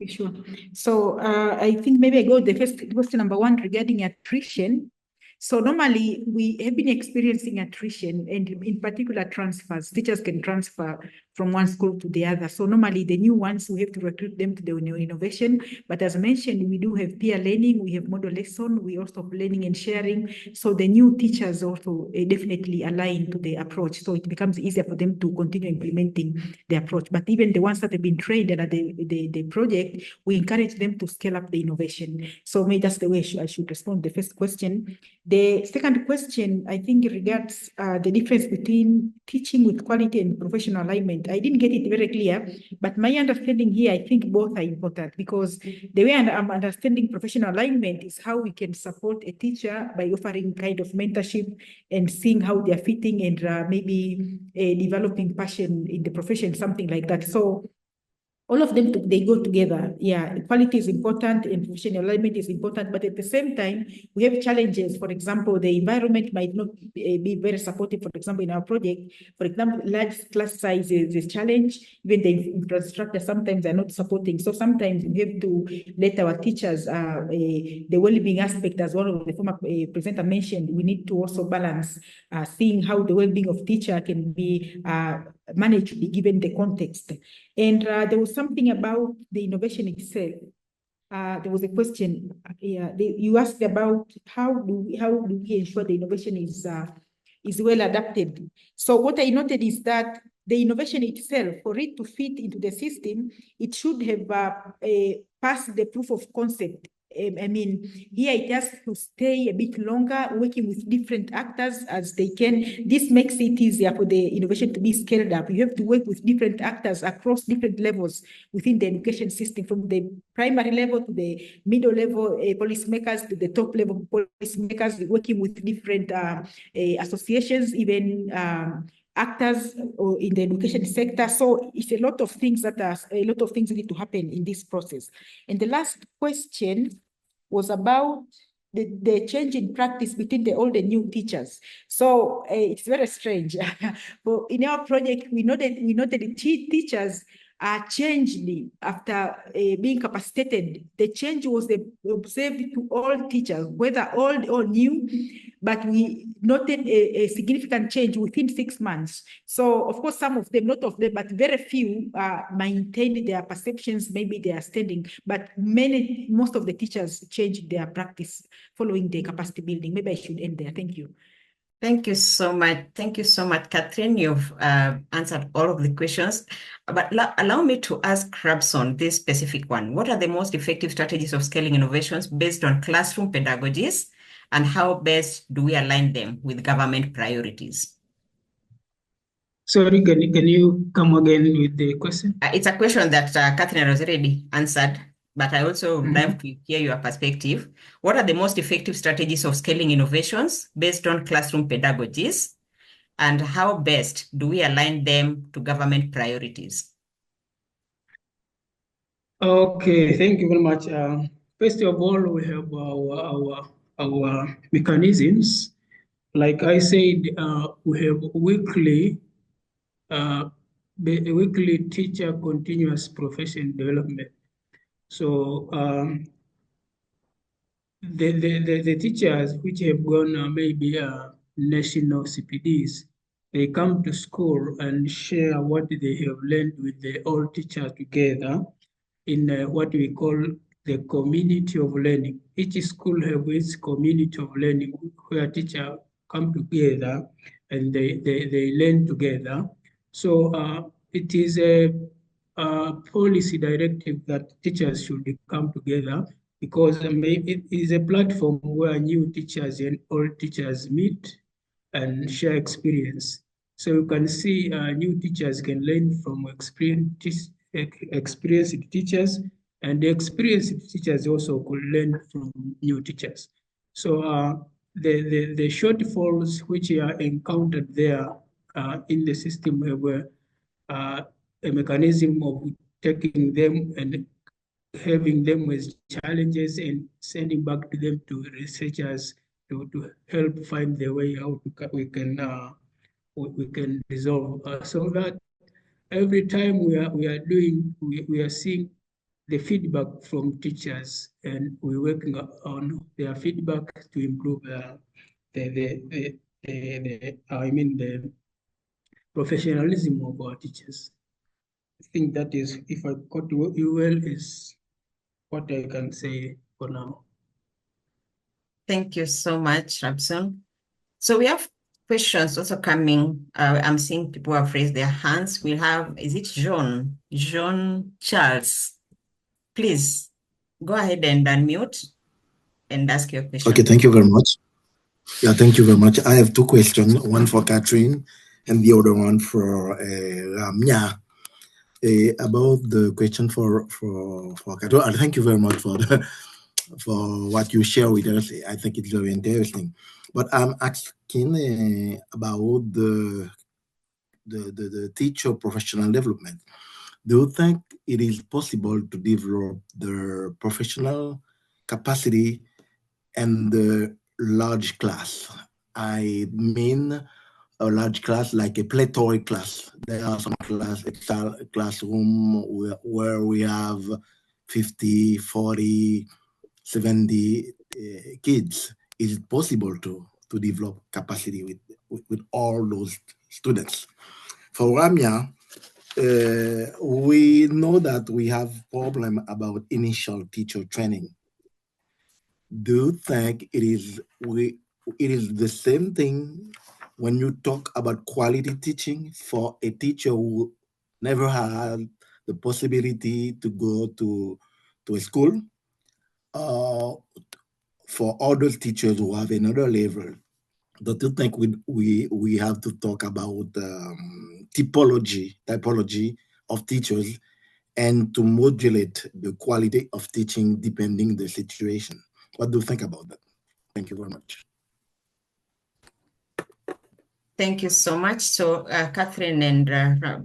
Sure. So I think maybe I go the first question number one regarding attrition. So normally we have been experiencing attrition, and in particular transfers. Teachers can transfer from one school to the other. So normally the new ones, we have to recruit them to the new innovation. But as mentioned, we do have peer learning, we have model lesson, we also have learning and sharing. So the new teachers also definitely align to the approach. So it becomes easier for them to continue implementing the approach. But even the ones that have been trained and at the project, we encourage them to scale up the innovation. So maybe that's the way I should respond to the first question. The second question, I think, regards the difference between teaching with quality and professional alignment. I didn't get it very clear, but my understanding here, I think both are important, because the way I'm understanding professional alignment is how we can support a teacher by offering kind of mentorship and seeing how they're fitting and maybe developing passion in the profession, something like that. So all of them, they go together. Yeah, quality is important and professional alignment is important, but at the same time, we have challenges. For example, the environment might not be very supportive. For example, in our project, for example, large class size is a challenge. Even the infrastructure sometimes are not supporting. So sometimes we have to let our teachers, the well-being aspect, as one of the former presenter mentioned, we need to also balance seeing how the well-being of teacher can be managed given the context. And there was something about the innovation itself. There was a question. You asked about how do we ensure the innovation is well adapted. So what I noted is that the innovation itself, for it to fit into the system, it should have passed the proof of concept. I mean, here it has to stay a bit longer, working with different actors as they can. This makes it easier for the innovation to be scaled up. You have to work with different actors across different levels within the education system, from the primary level to the middle level policymakers to the top level policymakers, working with different associations, even actors or in the education sector. So it's a lot of things need to happen in this process. And the last question was about the change in practice between the old and new teachers. So it's very strange. But in our project, we noted the teachers are changed after being capacitated. The change was observed to all teachers, whether old or new, but we noted a significant change within 6 months. So of course, some of them, not of them, but very few maintained their perceptions, maybe they are standing, but most of the teachers changed their practice following the capacity building. Maybe I should end there. Thank you. Thank you so much. Thank you so much, Katherine. You've answered all of the questions. But allow me to ask Rabson this specific one. What are the most effective strategies of scaling innovations based on classroom pedagogies, and how best do we align them with government priorities? Sorry, can you come again with the question? It's a question that Katherine has already answered, but I also would love to hear your perspective. What are the most effective strategies of scaling innovations based on classroom pedagogies, and how best do we align them to government priorities? Okay, thank you very much. First of all, we have our mechanisms. Like I said, we have weekly teacher continuous profession development. So the teachers which have gone maybe national CPDs, they come to school and share what they have learned with the all teachers together in what we call the community of learning. Each school has its community of learning where teachers come together and they learn together. So it is a policy directive that teachers should come together because it is a platform where new teachers and old teachers meet and share experience. So you can see new teachers can learn from experienced teachers, and the experienced teachers also could learn from new teachers. So the shortfalls which are encountered there in the system were a mechanism of taking them and having them as challenges and sending back to them to researchers to help find the way out we can resolve. So that every time we are seeing the feedback from teachers and we're working on their feedback to improve the professionalism of our teachers. I think that is, if I got you well, is what I can say for now. Thank you so much, Rabson. So we have questions also coming. I'm seeing people have raised their hands. We have, is it Jean? Jean Charles. Please go ahead and unmute and ask your question. Okay, thank you very much. Yeah, thank you very much. I have two questions, one for Katherine and the other one for Ramya. About the question for Katherine, thank you very much for for what you share with us. I think it's very interesting. But I'm asking about the teacher professional development. Do you think it is possible to develop the professional capacity and the large class? I mean a large class like a plethoric class. There are some classroom where we have 50, 40, 70 kids. Is it possible to develop capacity with all those students? For Ramya, we know that we have problem about initial teacher training. Do you think it is the same thing when you talk about quality teaching for a teacher who never had the possibility to go to a school, for other teachers who have another level? Don't you think we have to talk about typology of teachers and to modulate the quality of teaching depending the situation? What do you think about that? Thank you very much. Thank you so much. So Katherine and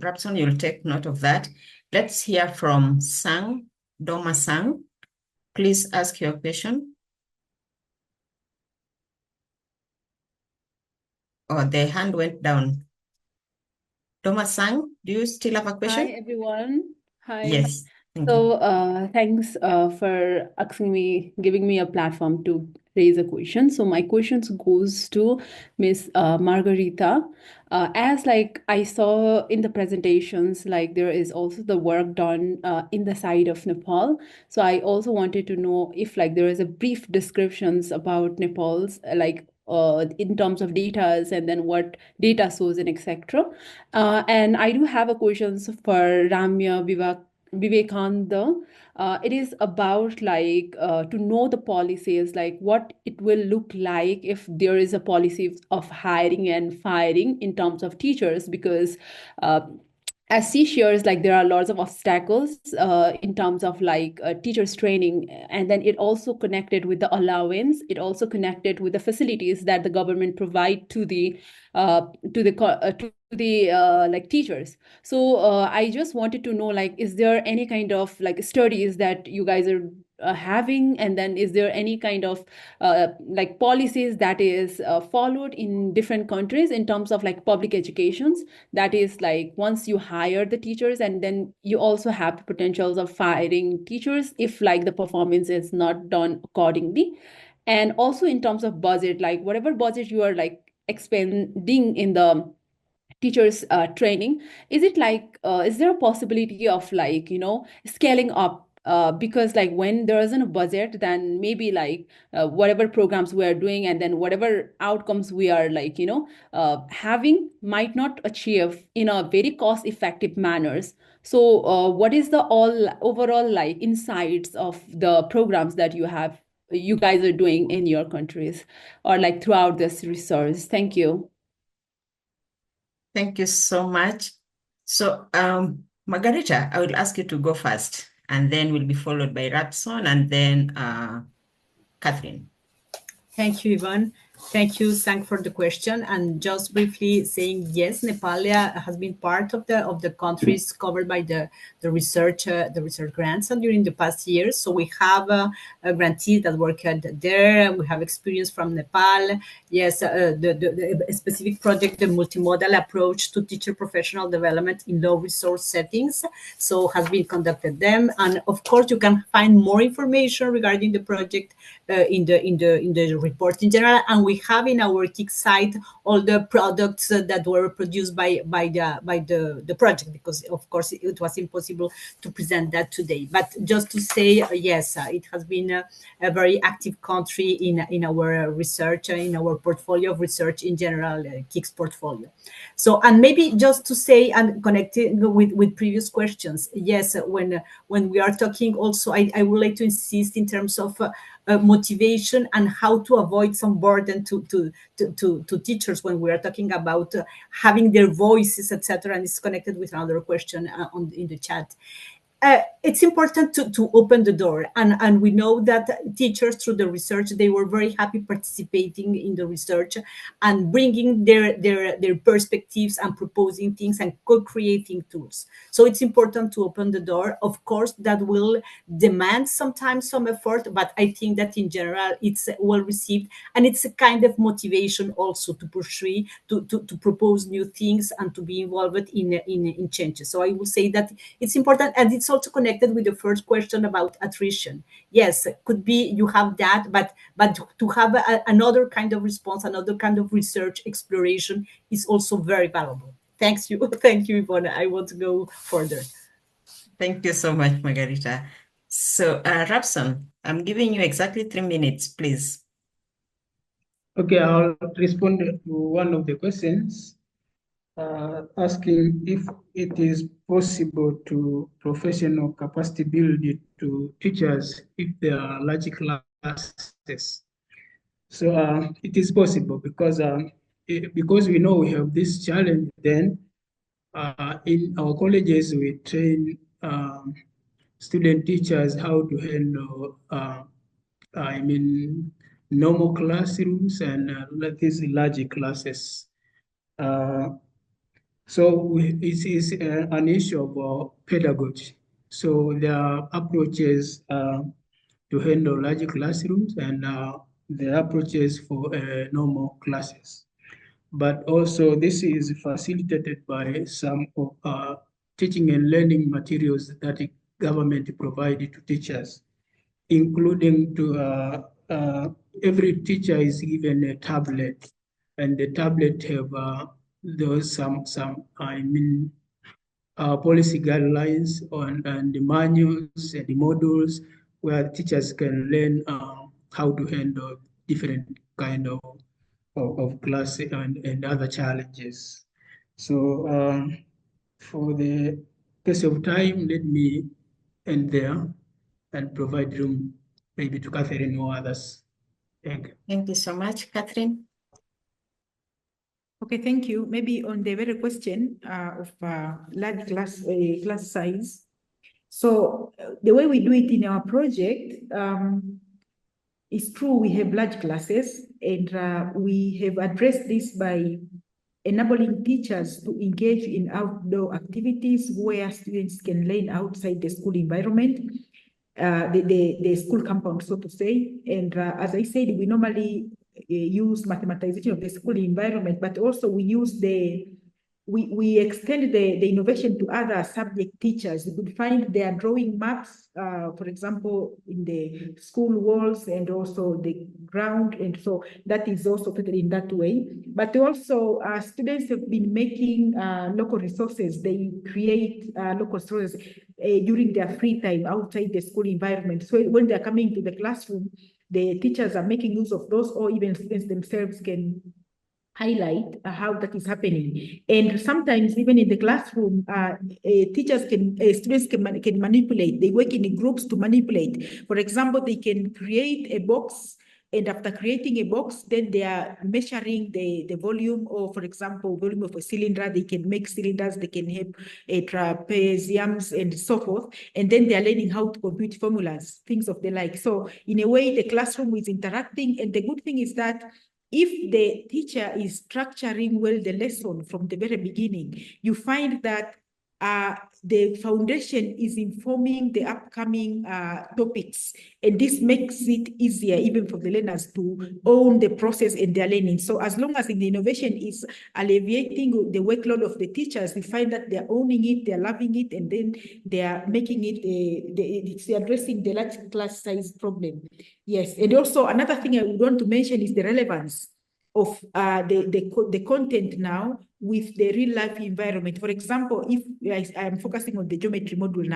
Rabson, you'll take note of that. Let's hear from Sang, Doma Sang. Please ask your question. Oh, the hand went down. Doma Sang, do you still have a question? Hi, everyone. Hi. Yes. Thank you. So, thanks for giving me a platform to raise a question. So my questions goes to Miss Margarita. As like I saw in the presentations, like there is also the work done in the side of Nepal. So I also wanted to know if like there is a brief descriptions about Nepal's like in terms of data and then what data source and etc. And I do have a questions for Ramya, Vivekanandan. It is about like to know the policies, like what it will look like if there is a policy of hiring and firing in terms of teachers, because as she shares, like there are lots of obstacles in terms of like teachers training, and then it also connected with the allowance. It also connected with the facilities that the government provide to the like teachers. So I just wanted to know, like, is there any kind of like studies that you guys are having, and then is there any kind of like policies that is followed in different countries in terms of like public educations, that is like once you hire the teachers and then you also have the potentials of firing teachers if like the performance is not done accordingly. And also in terms of budget, like whatever budget you are like expending in the teachers training, is it like is there a possibility of like scaling up, because like when there isn't a budget, then maybe like whatever programs we are doing and then whatever outcomes we are like having might not achieve in a very cost effective manners. So what is the overall like insights of the programs that you guys are doing in your countries or like throughout this research? Thank you. Thank you so much. So, Margarita, I will ask you to go first, and then we'll be followed by Rabson and then Katherine. Thank you, Yvonne. Thank you, Sang, for the question. And just briefly saying, yes, Nepal has been part of the countries covered by the research grants during the past years. So we have grantees that work there. We have experience from Nepal. Yes, the specific project, the multimodal approach to teacher professional development in low resource settings, so has been conducted them. And of course, you can find more information regarding the project in the report in general, and we have in our KIX site all the products that were produced by the project, because of course it was impossible to present that today. But just to say, yes, it has been a very active country in our research, in our portfolio of research in general, KIX portfolio. So, and maybe just to say, and connecting with previous questions, yes, when we are talking also, I would like to insist in terms of motivation and how to avoid some burden to teachers when we are talking about having their voices, etc. And it's connected with another question in the chat. It's important to open the door, and we know that teachers through the research, they were very happy participating in the research and bringing their perspectives and proposing things and co-creating tools. So it's important to open the door. Of course, that will demand sometimes some effort, but I think that in general it's well received, and it's a kind of motivation also to pursue, to propose new things and to be involved in changes. So I will say that it's important, and it's also connected with the first question about attrition. Yes, could be you have that, but to have another kind of response, another kind of research exploration is also very valuable. Thank you, Yvonne. I want to go further. Thank you so much, Margarita. So, Rabson, I'm giving you exactly 3 minutes, please. Okay, I'll respond to one of the questions, asking if it is possible to professional capacity build it to teachers if there are large classes. So it is possible because we know we have this challenge. Then in our colleges we train student teachers how to handle normal classrooms and these large classes. So it is an issue of pedagogy. So there are approaches to handle large classrooms and the approaches for normal classes. But also this is facilitated by some of teaching and learning materials that the government provided to teachers, including to every teacher is given a tablet, and the tablet have policy guidelines and the manuals and the modules where teachers can learn how to handle different kind of class and other challenges. So for the case of time, let me end there and provide room maybe to Katherine or others. Thank you. Thank you so much, Katherine. Okay, thank you. Maybe on the very question of large class size. So the way we do it in our project, it's true we have large classes, and we have addressed this by enabling teachers to engage in outdoor activities where students can learn outside the school environment, the school compound, so to say. And as I said, we normally use mathematization of the school environment, but also we use the we extend the innovation to other subject teachers. You could find they are drawing maps, for example, in the school walls and also the ground. And so that is also treated in that way. But also students have been making local resources. They create local resources during their free time outside the school environment. So when they're coming to the classroom, the teachers are making use of those, or even students themselves can highlight how that is happening. And sometimes even in the classroom, teachers can, students can manipulate. They work in groups to manipulate. For example, they can create a box, and after creating a box, then they are measuring the volume, or for example, volume of a cylinder. They can make cylinders, they can have trapeziums and so forth. And then they are learning how to compute formulas, things of the like. So in a way, the classroom is interacting. And the good thing is that if the teacher is structuring well the lesson from the very beginning, you find that the foundation is informing the upcoming topics. And this makes it easier even for the learners to own the process in their learning. So as long as the innovation is alleviating the workload of the teachers, we find that they're owning it, they're loving it, and then they are making it, it's addressing the large class size problem. Yes, and also another thing I would want to mention is the relevance of the content now with the real life environment. For example, if I'm focusing on the geometry module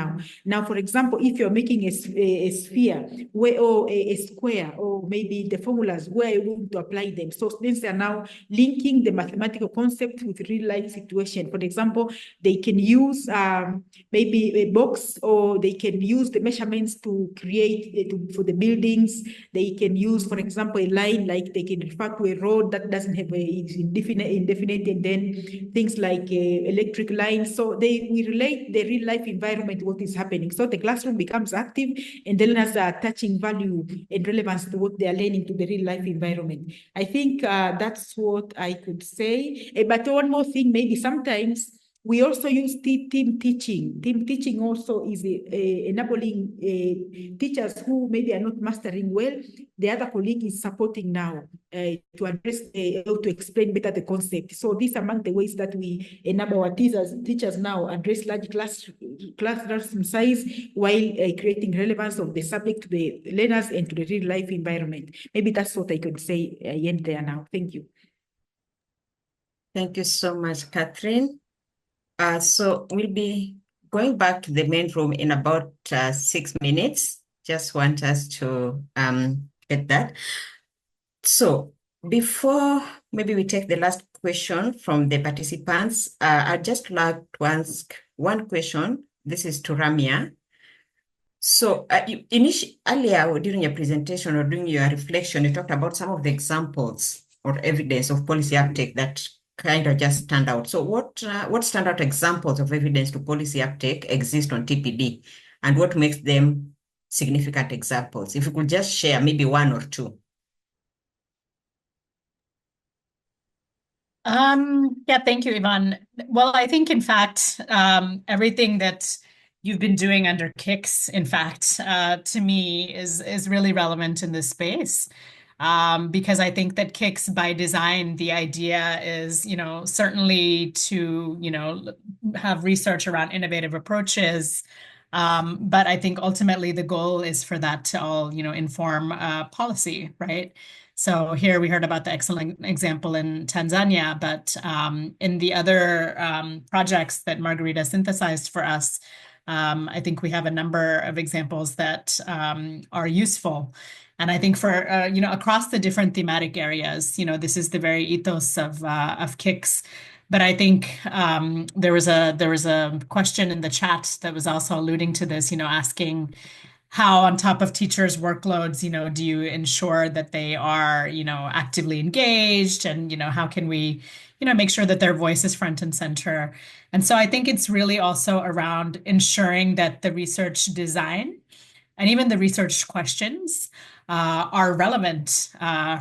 now, for example, if you're making a sphere or a square, or maybe the formulas, where you want to apply them. So students are now linking the mathematical concept with real life situation. For example, they can use maybe a box, or they can use the measurements to create for the buildings. They can use, for example, a line, like they can refer to a road that doesn't have indefinite, and then things like electric lines. So we relate the real life environment to what is happening. So the classroom becomes active, and the learners are attaching value and relevance to what they are learning to the real life environment. I think that's what I could say. But one more thing, maybe sometimes we also use team teaching. Team teaching also is enabling teachers who maybe are not mastering well. The other colleague is supporting now to address, to explain better the concept. So these are among the ways that we enable our teachers now address large classroom size, while creating relevance of the subject to the learners and to the real life environment. Maybe that's what I could say. I end there now. Thank you. Thank you so much, Katherine. So we'll be going back to the main room in about 6 minutes. Just want us to get that. So before maybe we take the last question from the participants, I'd just like to ask one question. This is to Ramya. So earlier during your presentation or during your reflection, you talked about some of the examples or evidence of policy uptake that kind of just stand out. So what standout examples of evidence to policy uptake exist on TPD, and what makes them significant examples? If you could just share maybe one or two. Yeah, thank you, Yvonne. Well, I think, in fact, everything that you've been doing under KIX, in fact, to me is really relevant in this space. Because I think that KIX, by design, the idea is, certainly to, have research around innovative approaches. But I think ultimately the goal is for that to all, inform policy, right? So here we heard about the excellent example in Tanzania, but in the other projects that Margarita synthesized for us, I think we have a number of examples that are useful. And I think for, across the different thematic areas, this is the very ethos of KIX. But I think there was a question in the chat that was also alluding to this, asking how, on top of teachers' workloads, do you ensure that they are, actively engaged, and, how can we, make sure that their voice is front and center. And so I think it's really also around ensuring that the research design and even the research questions are relevant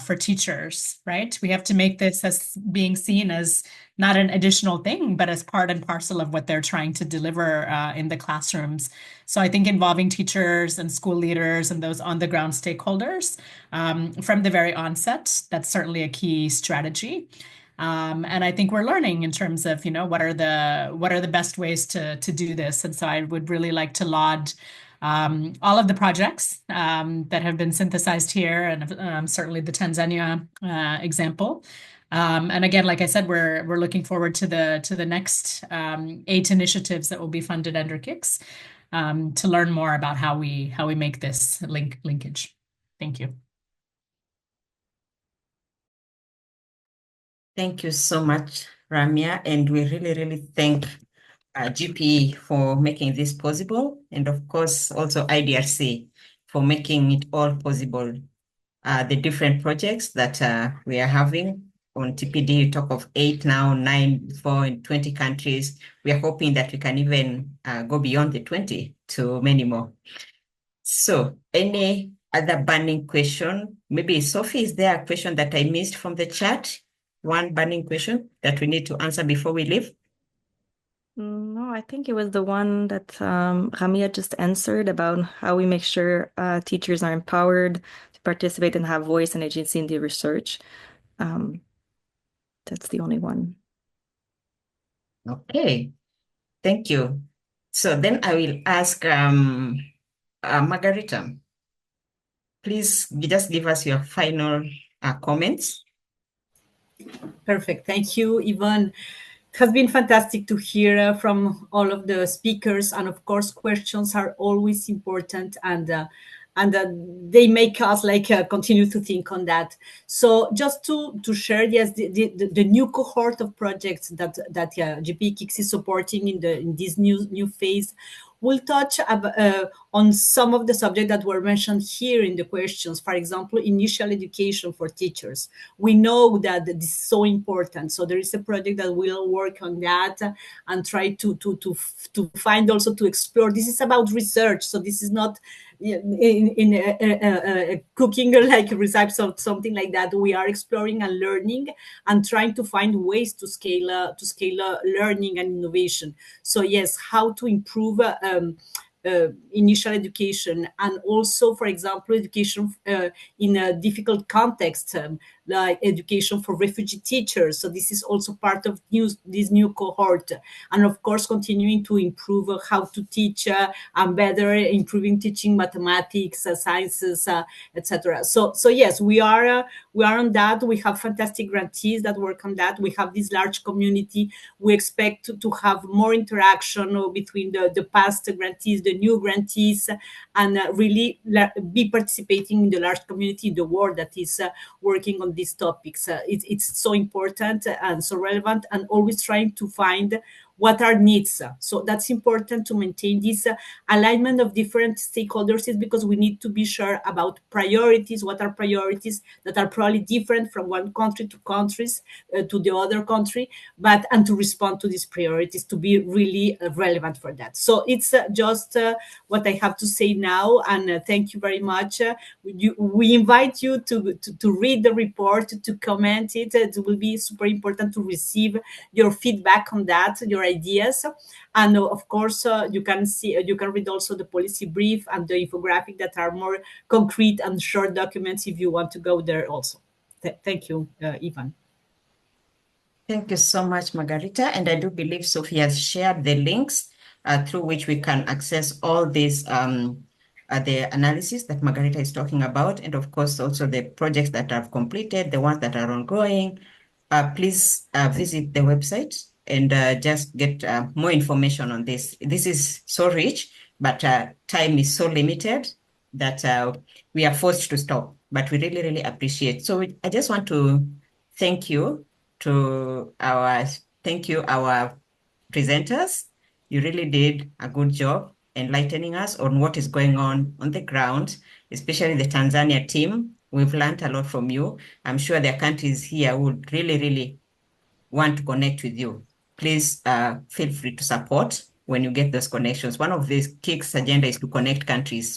for teachers, right? We have to make this as being seen as not an additional thing, but as part and parcel of what they're trying to deliver in the classrooms. So I think involving teachers and school leaders and those on the ground stakeholders from the very onset, that's certainly a key strategy. And I think we're learning in terms of, what are the best ways to do this. And so I would really like to laud all of the projects that have been synthesized here, and certainly the Tanzania example. And again, like I said, we're looking forward to the next 8 initiatives that will be funded under KIX to learn more about how we make this linkage. Thank you. Thank you so much, Ramya, and we really, really thank GP for making this possible, and of course also IDRC for making it all possible. The different projects that we are having on TPD, you talk of 8 now, 9 before in 20 countries. We are hoping that we can even go beyond the 20 to many more. So any other burning question? Maybe Sophie, is there a question that I missed from the chat? One burning question that we need to answer before we leave? No, I think it was the one that Ramya just answered about how we make sure teachers are empowered to participate and have voice and agency in the research. That's the only one. Okay, thank you. So then I will ask Margarita, please just give us your final comments. Perfect. Thank you, Yvonne. It has been fantastic to hear from all of the speakers, and of course, questions are always important, and they make us continue to think on that. So just to share, yes, the new cohort of projects that GP KIX is supporting in this new phase will touch on some of the subjects that were mentioned here in the questions. For example, initial education for teachers. We know that this is so important. So there is a project that will work on that and try to find also to explore. This is about research. So this is not in cooking like recipes or something like that. We are exploring and learning and trying to find ways to scale learning and innovation. So yes, how to improve initial education, and also, for example, education in a difficult context, like education for refugee teachers. So this is also part of this new cohort, and of course continuing to improve how to teach and better improving teaching mathematics, sciences, etc. So yes, we are on that. We have fantastic grantees that work on that. We have this large community. We expect to have more interaction between the past grantees, the new grantees, and really be participating in the large community in the world that is working on these topics. It's so important and so relevant, and always trying to find what are needs. So that's important to maintain this alignment of different stakeholders, is because we need to be sure about priorities. What are priorities that are probably different from one country to countries to the other country, and to respond to these priorities to be really relevant for that. So it's just what I have to say now, and thank you very much. We invite you to read the report, to comment it. It will be super important to receive your feedback on that, your ideas, and of course you can read also the policy brief and the infographic that are more concrete and short documents if you want to go there also. Thank you, Yvonne. Thank you so much, Margarita. And I do believe Sophie has shared the links through which we can access all these the analysis that Margarita is talking about, and of course also the projects that have completed, the ones that are ongoing. Please visit the website and just get more information on this. This is so rich, but time is so limited that we are forced to stop, but we really, really appreciate. So I just want to thank you our presenters. You really did a good job enlightening us on what is going on the ground, especially the Tanzania team. We've learned a lot from you. I'm sure there are countries here who would really, really want to connect with you. Please feel free to support when you get those connections. One of these KIX agenda is to connect countries.